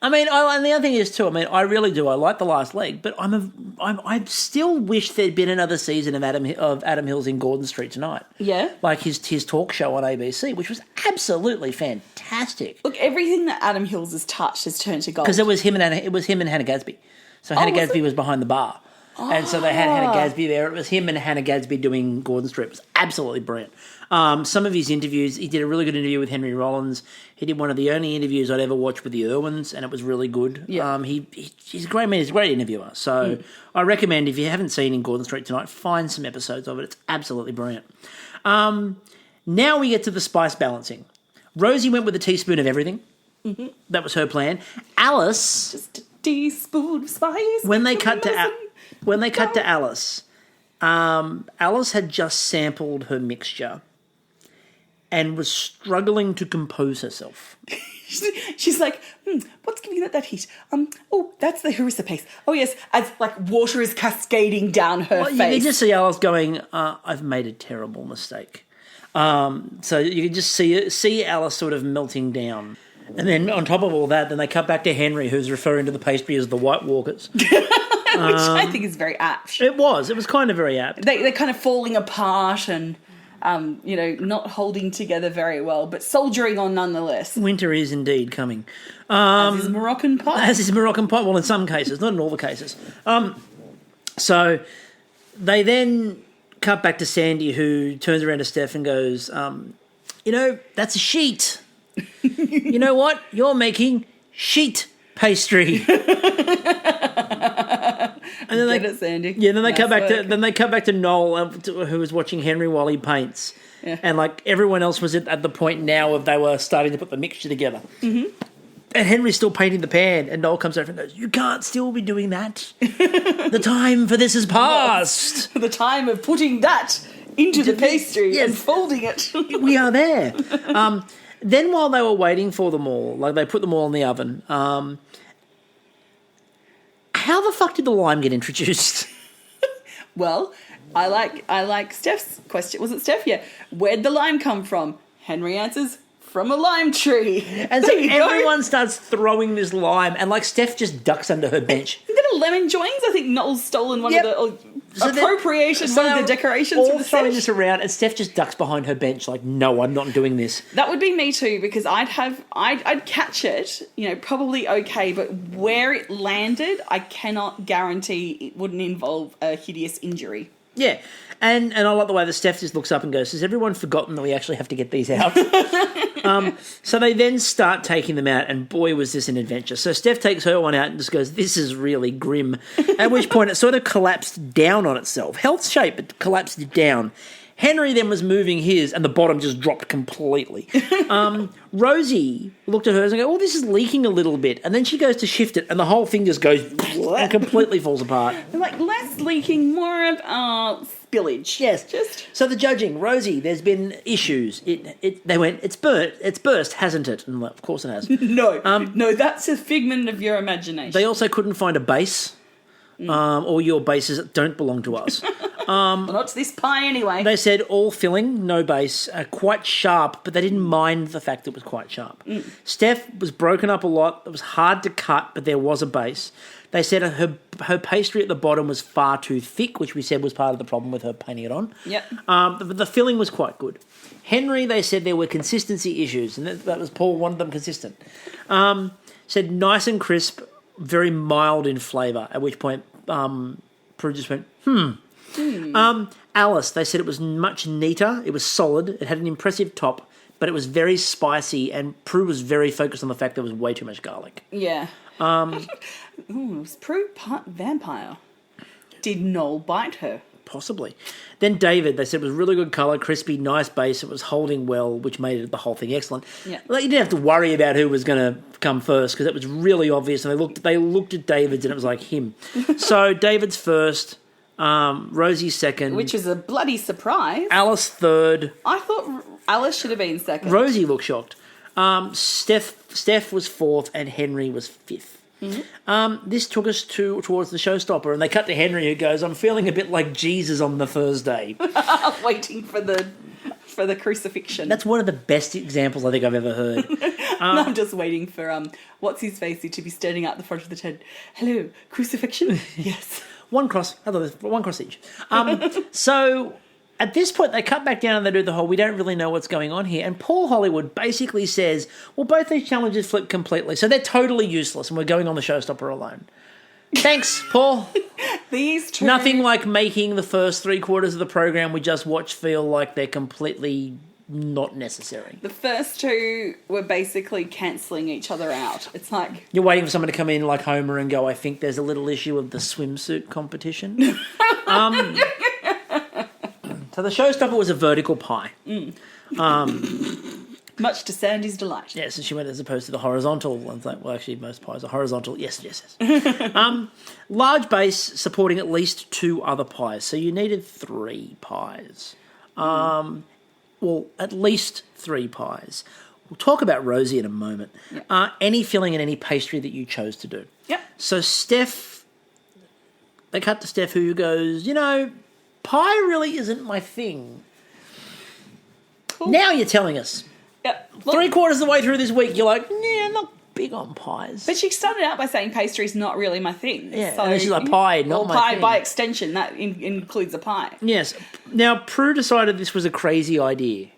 And the other thing is too, I really do. I like The Last Leg, but I still wish there'd been another season of Adam Hills in Gordon Street Tonight. Yeah. His talk show on ABC, which was absolutely fantastic. Look, everything that Adam Hills has touched has turned to gold. Because it was him and Hannah Gadsby. So Hannah Gadsby was behind the bar. And so they had Hannah Gadsby there. It was him and Hannah Gadsby doing Gordon Street. It was absolutely brilliant. Some of his interviews, he did a really good interview with Henry Rollins. He did one of the only interviews I'd ever watched with the Irwins, and it was really good. Yeah. He's a great man. He's a great interviewer. So I recommend, if you haven't seen In Gordon Street Tonight, find some episodes of it. It's absolutely brilliant. Now we get to the spice balancing. Rosie went with a teaspoon of everything. Mm-hmm. That was her plan. Alice... Just a teaspoon of spice. When they cut to Alice, Alice had just sampled her mixture and was struggling to compose herself. She's like, what's giving that heat? That's the harissa paste. Oh, yes, as water is cascading down her face. You can just see Alice going, I've made a terrible mistake. So you can just see Alice sort of melting down. And then on top of all that, then they cut back to Henry, who's referring to the pastry as the White Walkers. Which I think is very apt. It was kind of very apt. They're kind of falling apart and, not holding together very well, but soldiering on nonetheless. Winter is indeed coming. As is Moroccan pie. As is Moroccan pie. Well, in some cases, not in all the cases. So they then cut back to Sandy, who turns around to Steph and goes, that's a sheet. You know what? You're making sheet pastry. And then Get it, Sandy. Yeah, then they cut back to Noel, who was watching Henry while he paints. Yeah. And everyone else was at the point now of they were starting to put the mixture together. Mm-hmm. And Henry's still painting the pan, and Noel comes over and goes, "You can't still be doing that. The time for this is past. The time of putting that into the pastry and folding it. We are there." Then while they were waiting for them all, they put them all in the oven, how the fuck did the lime get introduced? Well, I like Steph's question. Was it Steph? Yeah. Where'd the lime come from? Henry answers, from a lime tree. And so everyone starts throwing this lime, and Steph just ducks under her bench. Is that a lemon joins? I think Noel's stolen one of the appropriation, one of the decorations. All throwing this around, and Steph just ducks behind her bench, no, I'm not doing this. That would be me too, because I'd catch it, probably okay, but where it landed, I cannot guarantee it wouldn't involve a hideous injury. Yeah. And I like the way that Steph just looks up and goes, has everyone forgotten that we actually have to get these out? So they then start taking them out, and boy, was this an adventure. So Steph takes her one out and just goes, this is really grim. At which point it sort of collapsed down on itself. Held shape, but collapsed down. Henry then was moving his, and the bottom just dropped completely. Rosie looked at hers and go, oh, this is leaking a little bit. And then she goes to shift it, and the whole thing just goes and completely falls apart. Like, less leaking, more of spillage. Yes. So the judging, Rosie, there's been issues. They went, it's burst, hasn't it? And of course it has. No, that's a figment of your imagination. They also couldn't find a base. All your bases don't belong to us. Well, not to this pie anyway. They said all filling, no base, quite sharp, but they didn't mind the fact that it was quite sharp. Steph was broken up a lot. It was hard to cut, but there was a base. They said her pastry at the bottom was far too thick, which we said was part of the problem with her painting it on. Yep. But the filling was quite good. Henry, they said there were consistency issues, and that was Paul wanted them consistent. Said nice and crisp, very mild in flavour, at which point Prue just went, Alice, they said it was much neater, it was solid, it had an impressive top, but it was very spicy, and Prue was very focused on the fact there was way too much garlic. Yeah. Was Prue vampire? Did Noel bite her? Possibly. Then David, they said it was really good colour, crispy, nice base, it was holding well, which made the whole thing excellent. Yeah. Like, you didn't have to worry about who was going to come first, because it was really obvious, and they looked at David's, and it was like him. So David's first, Rosie's second. Which is a bloody surprise. Alice third. I thought Alice should have been second. Rosie looked shocked. Steph was fourth, and Henry was fifth. This took us towards the showstopper, and they cut to Henry, who goes, I'm feeling a bit like Jesus on the Thursday. Waiting for the crucifixion. That's one of the best examples I think I've ever heard. No, I'm just waiting for what's his facey to be standing out the front of the tent. Hello, crucifixion? Yes. One cross each. So at this point, they cut back down and they do the whole, we don't really know what's going on here. And Paul Hollywood basically says, well, both these challenges flip completely, so they're totally useless and we're going on the showstopper alone. Thanks, Paul. These two... Nothing like making the first 3/4 of the program we just watched feel like they're completely not necessary. The first two were basically cancelling each other out. It's like... You're waiting for someone to come in like Homer and go, I think there's a little issue with the swimsuit competition. So the showstopper was a vertical pie. Much to Sandy's delight. Yes, and she went as opposed to the horizontal ones. Like, well, actually, most pies are horizontal. Yes. Large base supporting at least 2 other pies. So you needed 3 pies. Well, at least 3 pies. We'll talk about Rosie in a moment. Yep. Any filling and any pastry that you chose to do. Yep. So Steph, they cut to Steph, who goes, pie really isn't my thing. Cool. Now you're telling us. Yep. 3/4 of the way through this week, you're like, I'm not big on pies. But she started out by saying pastry's not really my thing. Yeah, so, and she's like, pie, not my thing. Pie by extension, that includes a pie. Yes. Now, Prue decided this was a crazy idea.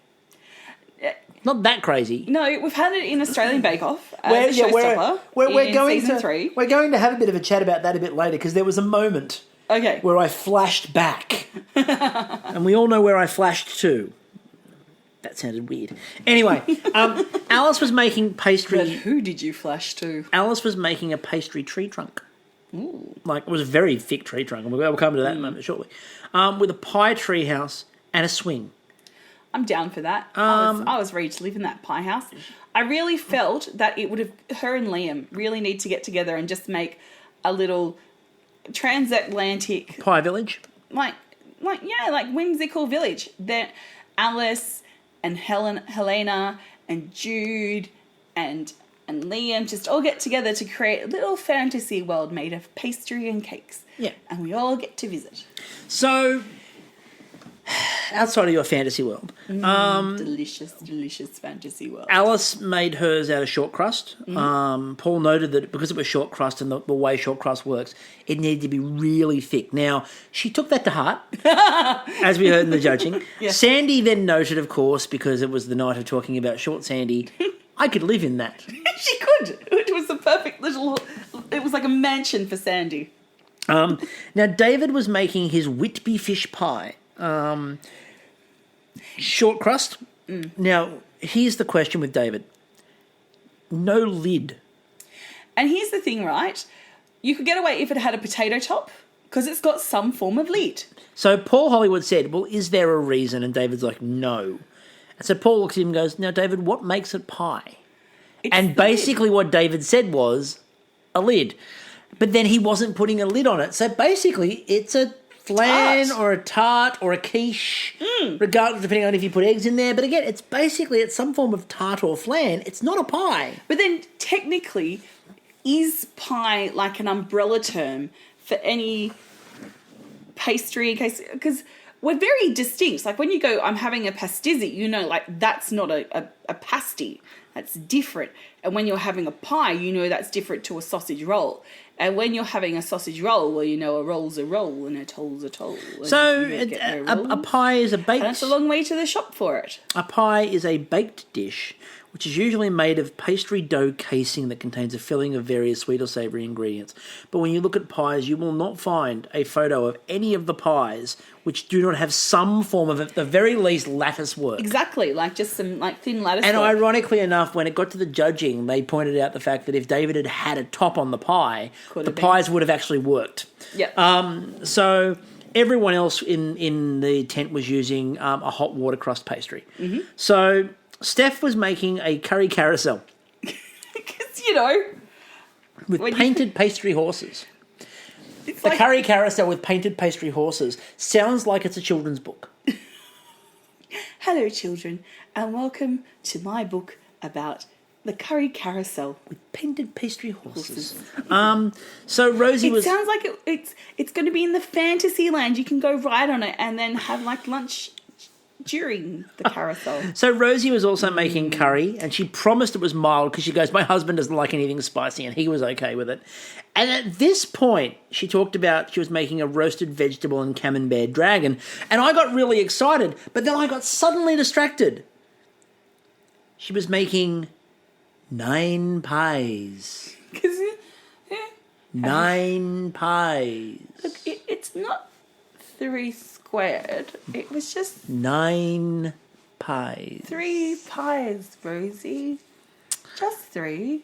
Not that crazy. No, we've had it in Australian Bake Off as a showstopper in season 3. We're going to have a bit of a chat about that a bit later, because there was a moment where I flashed back. And we all know where I flashed to. That sounded weird. Anyway, Alice was making pastry... But who did you flash to? Alice was making a pastry tree trunk. Ooh. Like, it was a very thick tree trunk, and we'll come to that in a moment shortly. With a pie tree house and a swing. I'm down for that. I was ready to live in that pie house. I really felt that it would have... Her and Liam really need to get together and just make a little transatlantic... Pie village? Like whimsical village. That Alice... and Helena and Jude and Liam just all get together to create a little fantasy world made of pastry and cakes. Yeah. And we all get to visit. So, outside of your fantasy world. Delicious fantasy world. Alice made hers out of short crust. Paul noted that because it was short crust and the way short crust works, it needed to be really thick. Now, she took that to heart, as we heard in the judging. Yeah. Sandy then noted, of course, because it was the night of talking about short Sandy, I could live in that. She could. It was a perfect little... It was like a mansion for Sandy. Now, David was making his Whitby fish pie. Short crust. Now, here's the question with David. No lid. And here's the thing, right? You could get away if it had a potato top because it's got some form of lid. So Paul Hollywood said, well, is there a reason? And David's like, no. And so Paul looks at him and goes, now, David, what makes it pie? And basically what David said was a lid. But then he wasn't putting a lid on it. So basically it's a flan or a tart or a quiche, regardless, depending on if you put eggs in there. But again, it's some form of tart or flan. It's not a pie. But then technically, is pie like an umbrella term for any pastry? Because we're very distinct. Like when you go, I'm having a pastizzi, you know, like that's not a pasty. That's different. And when you're having a pie, you know that's different to a sausage roll. And when you're having a sausage roll, well, you know a roll's a roll and a toll's a toll. So a pie is a baked... And it's a long way to the shop for it. A pie is a baked dish, which is usually made of pastry dough casing that contains a filling of various sweet or savoury ingredients. But when you look at pies, you will not find a photo of any of the pies which do not have some form of, at the very least, lattice work. Exactly, like just some like thin lattice and work. Ironically enough, when it got to the judging, they pointed out the fact that if David had had a top on the pie, pies would have actually worked. Yeah. So everyone else in the tent was using a hot water crust pastry. Mm-hmm. So Steph was making a curry carousel. Because, you know... With painted pastry horses. It's the curry carousel with painted pastry horses sounds like it's a children's book. Hello, children, and welcome to my book about the curry carousel. With painted pastry horses. So Rosie was... It sounds like it's going to be in the fantasy land. You can go ride on it and then have, like, lunch... during the carousel. So Rosie was also making curry, and she promised it was mild because she goes, my husband doesn't like anything spicy, and he was okay with it. And at this point, she talked about she was making a roasted vegetable and camembert dragon, and I got really excited, but then I got suddenly distracted. She was making 9 pies. 9 pies. Look, it's not 3 squared. It was just 9 pies. 3 pies, Rosie. Just 3.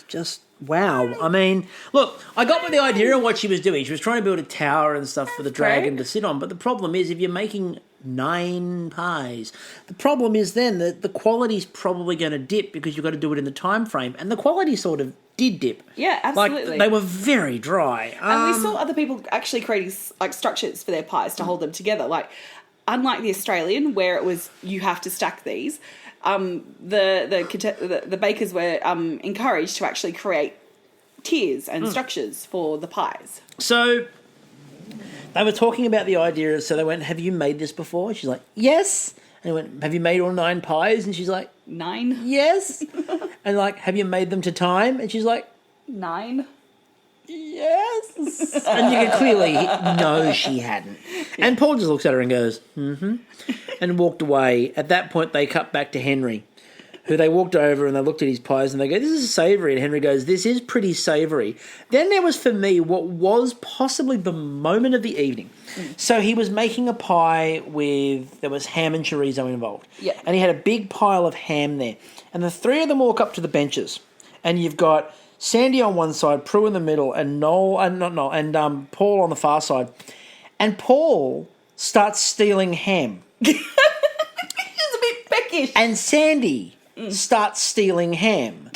Just wow. I mean, look, I got with the idea of what she was doing. She was trying to build a tower and stuff for the dragon to sit on. But the problem is, if you're making 9 pies, the problem is then that the quality's probably going to dip because you've got to do it in the time frame. And the quality sort of did dip. Yeah, absolutely. Like, they were very dry. And we saw other people actually creating like structures for their pies to hold them together. Like, unlike the Australian, where it was you have to stack these, the bakers were encouraged to actually create tiers and structures for the pies. So they were talking about the idea. So they went, "Have you made this before?" She's like, "Yes." And he went, "Have you made all 9 pies?" And she's like, 9. "Yes." And like, "Have you made them to time?" And she's like, 9. Yes. And you can clearly know she hadn't. Yeah. And Paul just looks at her and goes, mm-hmm, and walked away. At that point, they cut back to Henry, who they walked over and they looked at his pies and they go, "This is savoury." And Henry goes, "This is pretty savoury." Then there was, for me, what was possibly the moment of the evening. So he was making a pie there was ham and chorizo involved. Yeah. And he had a big pile of ham there. And the 3 of them walk up to the benches. And you've got Sandy on one side, Prue in the middle, and Paul on the far side. And Paul starts stealing ham. He's a bit peckish. And Sandy starts stealing ham.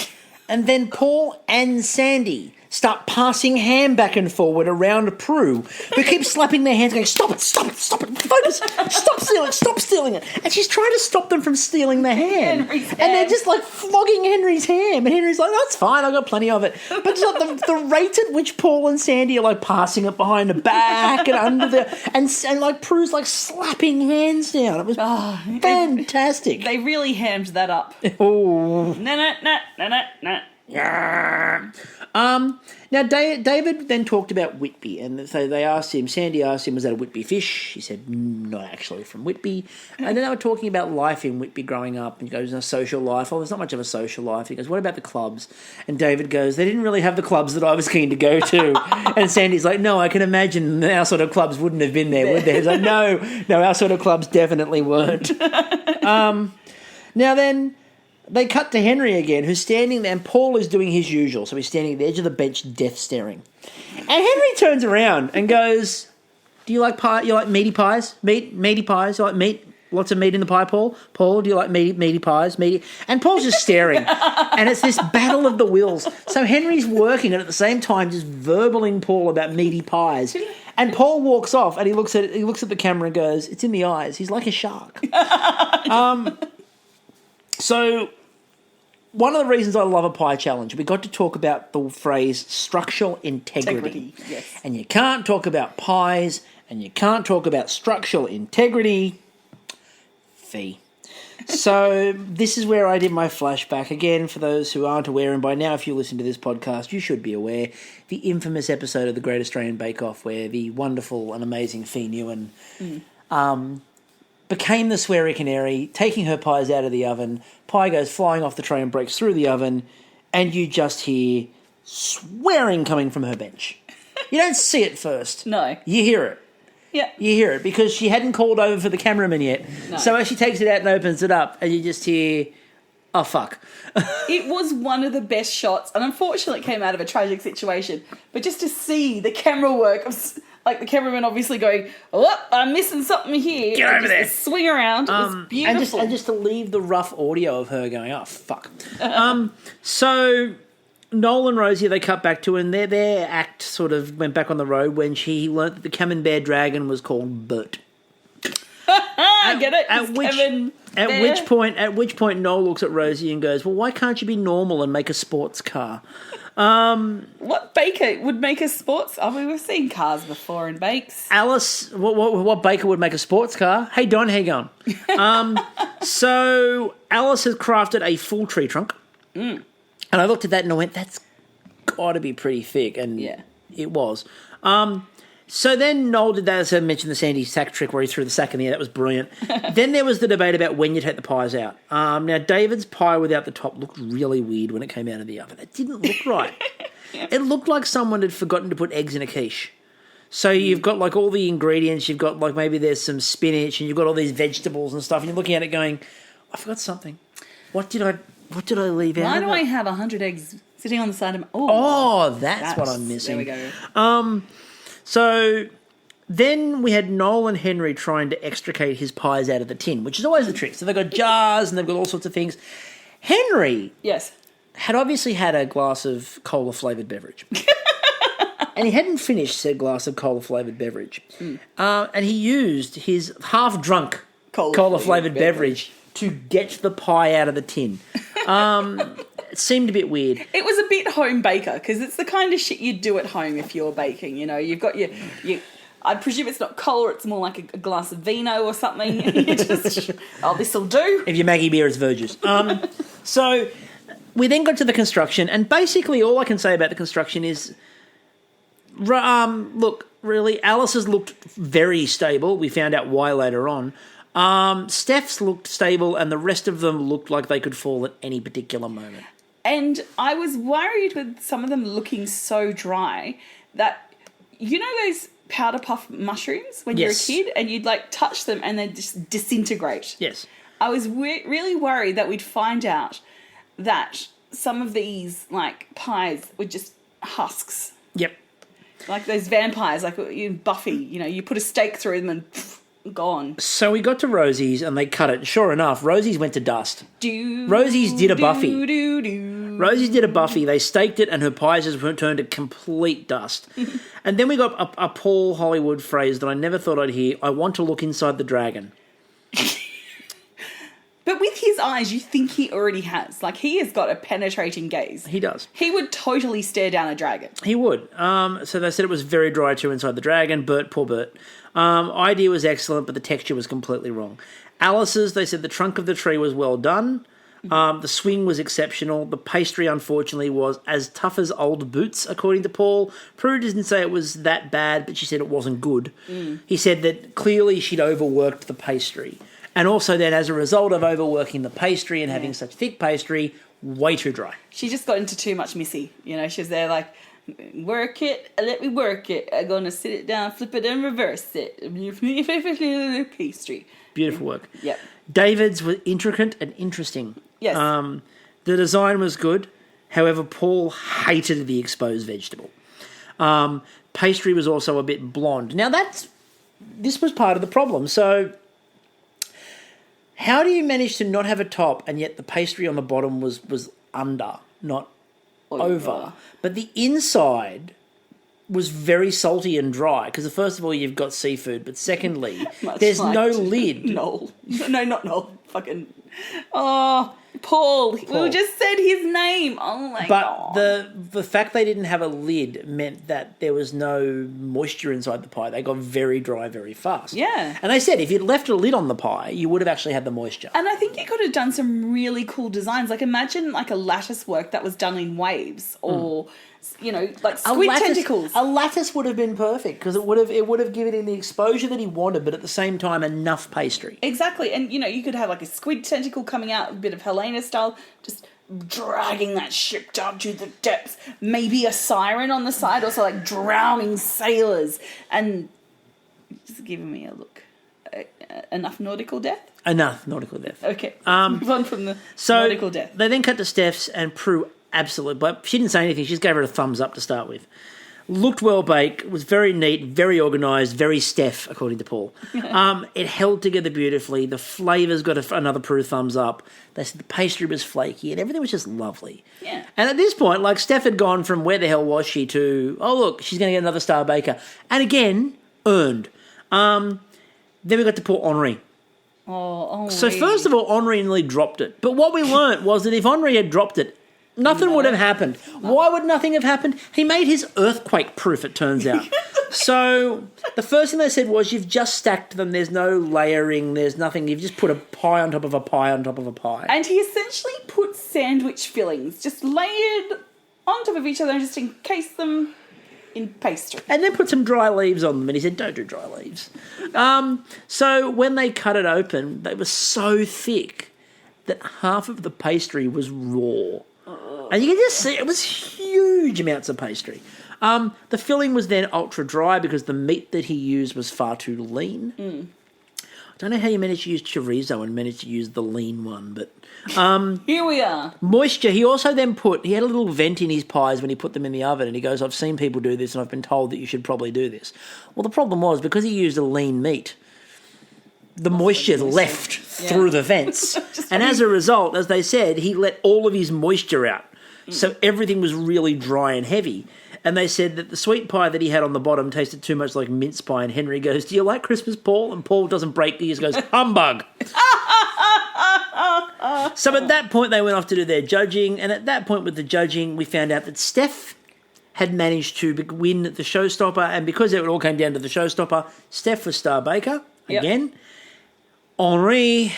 And then Paul and Sandy start passing ham back and forward around Prue, who keeps slapping their hands going, "Stop it, stop it, stop it, focus, stop stealing it." And she's trying to stop them from stealing the ham. And they're just like flogging Henry's ham. And Henry's like, "That's fine, I've got plenty of it." But just like the rate at which Paul and Sandy are like passing it behind the back and under and like Prue's like slapping hands down. It was fantastic. They really hammed that up. Oh. No. Yeah. Now, David then talked about Whitby, and so Sandy asked him, was that a Whitby fish? He said, not actually from Whitby. And then they were talking about life in Whitby growing up, and he goes, a social life. Oh, there's not much of a social life. He goes, what about the clubs? And David goes, they didn't really have the clubs that I was keen to go to. And Sandy's like, no, I can imagine our sort of clubs wouldn't have been there, would they? He's like, no, our sort of clubs definitely weren't. Now then, they cut to Henry again, who's standing there, and Paul is doing his usual. So he's standing at the edge of the bench, death staring. And Henry turns around and goes, do you like pie? You like meaty pies? Meaty pies? You like meat? Lots of meat in the pie, Paul? Paul, do you like meaty pies? Meaty? And Paul's just staring. And it's this battle of the wills. So Henry's working and at the same time just verbaling Paul about meaty pies. And Paul walks off and he looks at the camera and goes, it's in the eyes. He's like a shark. So one of the reasons I love a pie challenge, we got to talk about the phrase structural integrity. Yes. And you can't talk about pies and you can't talk about structural integrity. Fee. So this is where I did my flashback. Again, for those who aren't aware, and by now if you listen to this podcast, you should be aware, the infamous episode of The Great Australian Bake Off where the wonderful and amazing Fee Newen became the sweary canary, taking her pies out of the oven. Pie goes flying off the tray and breaks through the oven, and you just hear swearing coming from her bench. You don't see it first. No. You hear it. Yeah. You hear it because she hadn't called over for the cameraman yet. No. So as she takes it out and opens it up, and you just hear, oh, fuck. It was one of the best shots, and unfortunately it came out of a tragic situation. But just to see the camera work of, like, the cameraman obviously going, oh, I'm missing something here. Get over there. Swing around. It was beautiful. And just to leave the rough audio of her going, oh, fuck. So Noel and Rosie, they cut back to, and their act sort of went back on the road when she learnt that the Camembert dragon was called Bert. I get it. At which point Noel looks at Rosie and goes, well, why can't you be normal and make a sports car? What baker would make a sports? Oh, we've seen cars before in bakes. Alice, what baker would make a sports car? Hey, Don, how you going? So Alice has crafted a full tree trunk. And I looked at that and I went, that's got to be pretty thick. And yeah, it was. So then Noel did that, as I mentioned, the Sandy sack trick where he threw the sack in the air. That was brilliant. Then there was the debate about when you take the pies out. Now, David's pie without the top looked really weird when it came out of the oven. It didn't look right. It looked like someone had forgotten to put eggs in a quiche. So you've got, like, all the ingredients. You've got, like, maybe there's some spinach and you've got all these vegetables and stuff. And you're looking at it going, I forgot something. What did I leave out? Why do I have 100 eggs sitting on the side of my... Oh, that's what I'm missing. There we go. So then we had Noel and Henry trying to extricate his pies out of the tin, which is always the trick. So they've got jars and they've got all sorts of things. Henry had obviously had a glass of cola-flavoured beverage. And he hadn't finished said glass of cola-flavoured beverage. And he used his half-drunk cola-flavoured beverage to get the pie out of the tin. It seemed a bit weird. It was a bit home baker, because it's the kind of shit you'd do at home if you're baking. You know, you've got your I presume it's not cola, it's more like a glass of vino or something. You just, this'll do. If your Maggie beer is Verges. So we then got to the construction, and basically all I can say about the construction is, look, really, Alice's looked very stable. We found out why later on. Steph's looked stable, and the rest of them looked like they could fall at any particular moment. And I was worried with some of them looking so dry that, you know those powder puff mushrooms when you're a kid and you'd like touch them and they just disintegrate? Yes. I was really worried that we'd find out that some of these like pies were just husks. Yep. Like those vampires, like in Buffy, you know, you put a stake through them and gone. So we got to Rosie's and they cut it. Sure enough, Rosie's went to dust. Rosie's did a Buffy. Rosie's did a Buffy. They staked it and her pies just turned to complete dust. And then we got a Paul Hollywood phrase that I never thought I'd hear. I want to look inside the dragon. But with his eyes, you think he already has. Like, he has got a penetrating gaze. He does. He would totally stare down a dragon. He would. So they said it was very dry too inside the dragon. Poor Bert. Idea was excellent, but the texture was completely wrong. Alice's, they said the trunk of the tree was well done. The swing was exceptional. The pastry, unfortunately, was as tough as old boots, according to Paul. Prue didn't say it was that bad, but she said it wasn't good. He said that clearly she'd overworked the pastry. And also then, as a result of overworking the pastry and having such thick pastry, way too dry. She just got into too much Missy. You know, she was there like, work it, let me work it. I'm going to sit it down, flip it and reverse it. Pastry. Beautiful work. Yep. David's was intricate and interesting. Yes. The design was good. However, Paul hated the exposed vegetable. Pastry was also a bit blonde. Now, this was part of the problem. So, how do you manage to not have a top and yet the pastry on the bottom was under, not over? But the inside was very salty and dry because, first of all, you've got seafood, but secondly, there's no lid. No, not Noel. Fucking. Oh, Paul. We just said his name. Oh my god. But the fact they didn't have a lid meant that there was no moisture inside the pie. They got very dry very fast. Yeah. And they said if you'd left a lid on the pie, you would have actually had the moisture. And I think you could have done some really cool designs. Like imagine like a lattice work that was done in waves or you know, like squid tentacles. A lattice would have been perfect because it would have given him the exposure that he wanted, but at the same time enough pastry. Exactly. And you know, you could have like a squid tentacle coming out, a bit of Helena style, just dragging that ship down to the depths. Maybe a siren on the side, also like drowning sailors. And just giving me a look. Enough nautical death? Enough nautical death. Okay. Move on from the nautical death. They then cut to Steph's and Prue. Absolutely, but she didn't say anything. She just gave her a thumbs up to start with. Looked well baked, was very neat, very organised, very Steph, according to Paul. It held together beautifully. The flavours got another Prue thumbs up. They said the pastry was flaky and everything was just lovely. Yeah. And at this point, like Steph had gone from where the hell was she to, oh look, she's going to get another star baker. And again, earned. Then we got to poor Henri. Oh, Henri. So first of all, Henri nearly dropped it. But what we learnt was that if Henri had dropped it, nothing would have happened. Why would nothing have happened? He made his earthquake proof, it turns out. So the first thing they said was, you've just stacked them. There's no layering. There's nothing. You've just put a pie on top of a pie on top of a pie. And he essentially put sandwich fillings just layered on top of each other and just encased them in pastry. And then put some dry leaves on them. And he said, don't do dry leaves. So when they cut it open, they were so thick that half of the pastry was raw. And you can just see it was huge amounts of pastry. The filling was then ultra dry because the meat that he used was far too lean. I don't know how you managed to use chorizo and managed to use the lean one, but here we are. Moisture. He also then he had a little vent in his pies when he put them in the oven, and he goes, I've seen people do this and I've been told that you should probably do this. Well, the problem was because he used a lean meat, the moisture left through the vents. And as a result, as they said, he let all of his moisture out. So everything was really dry and heavy. And they said that the sweet pie that he had on the bottom tasted too much like mince pie. And Henry goes, do you like Christmas, Paul? And Paul doesn't break. He just goes, humbug. So at that point, they went off to do their judging. And at that point with the judging, we found out that Steph had managed to win the showstopper. And because it all came down to the showstopper, Steph was star baker again. Henri,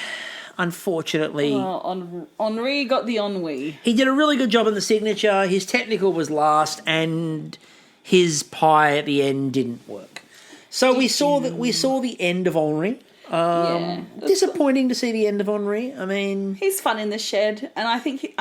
unfortunately... Henri got the ennui. He did a really good job in the signature. His technical was last, and his pie at the end didn't work. So we saw the end of Henri. Disappointing to see the end of Henri. I mean... He's fun in the shed, and I think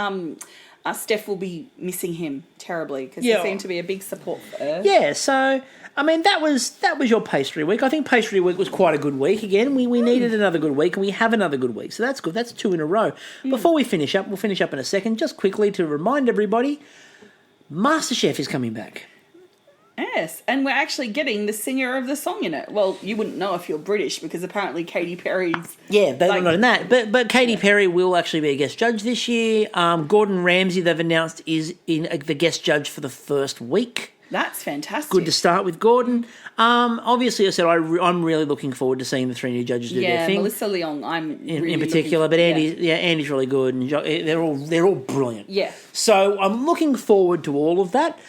Steph will be missing him terribly because he seemed to be a big support for her. Yeah, so... I mean, that was your pastry week. I think pastry week was quite a good week. Again, we needed another good week, and we have another good week. So that's good. That's 2 in a row. Before we finish up, we'll finish up in a second. Just quickly to remind everybody, MasterChef is coming back. Yes, and we're actually getting the singer of the song in it. Well, you wouldn't know if you're British because apparently Katy Perry's... Yeah, they're not in that. But Katy Perry will actually be a guest judge this year. Gordon Ramsay, they've announced, is in the guest judge for the first week. That's fantastic. Good to start with Gordon. Obviously, I said I'm really looking forward to seeing the 3 new judges do their thing. Yeah, Melissa Leong, I'm really in particular, but Andy's really good, and they're all brilliant. Yeah. So I'm looking forward to all of that.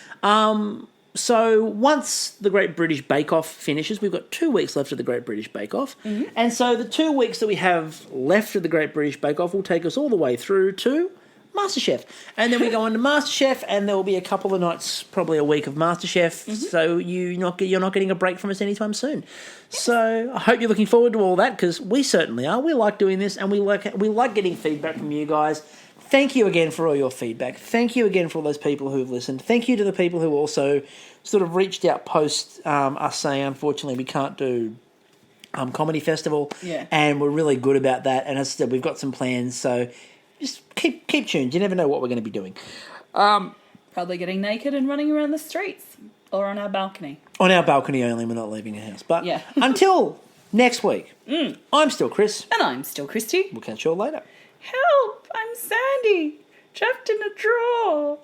So once the Great British Bake Off finishes, we've got 2 weeks left of the Great British Bake Off. And so the 2 weeks that we have left of the Great British Bake Off will take us all the way through to MasterChef. And then we go on to MasterChef, and there will be a couple of nights, probably a week of MasterChef, so you're not getting a break from us anytime soon. So I hope you're looking forward to all that, because we certainly are. We like doing this, and we like getting feedback from you guys. Thank you again for all your feedback. Thank you again for all those people who've listened. Thank you to the people who also sort of reached out post us saying, unfortunately, we can't do Comedy Festival. Yeah. And we're really good about that. And as I said, we've got some plans, so just keep tuned. You never know what we're going to be doing. Probably getting naked and running around the streets or on our balcony. On our balcony only, we're not leaving the house. But Yeah. until next week, I'm still Chris. And I'm still Kristie. We'll catch you all later. Help! I'm Sandy, trapped in a drawer.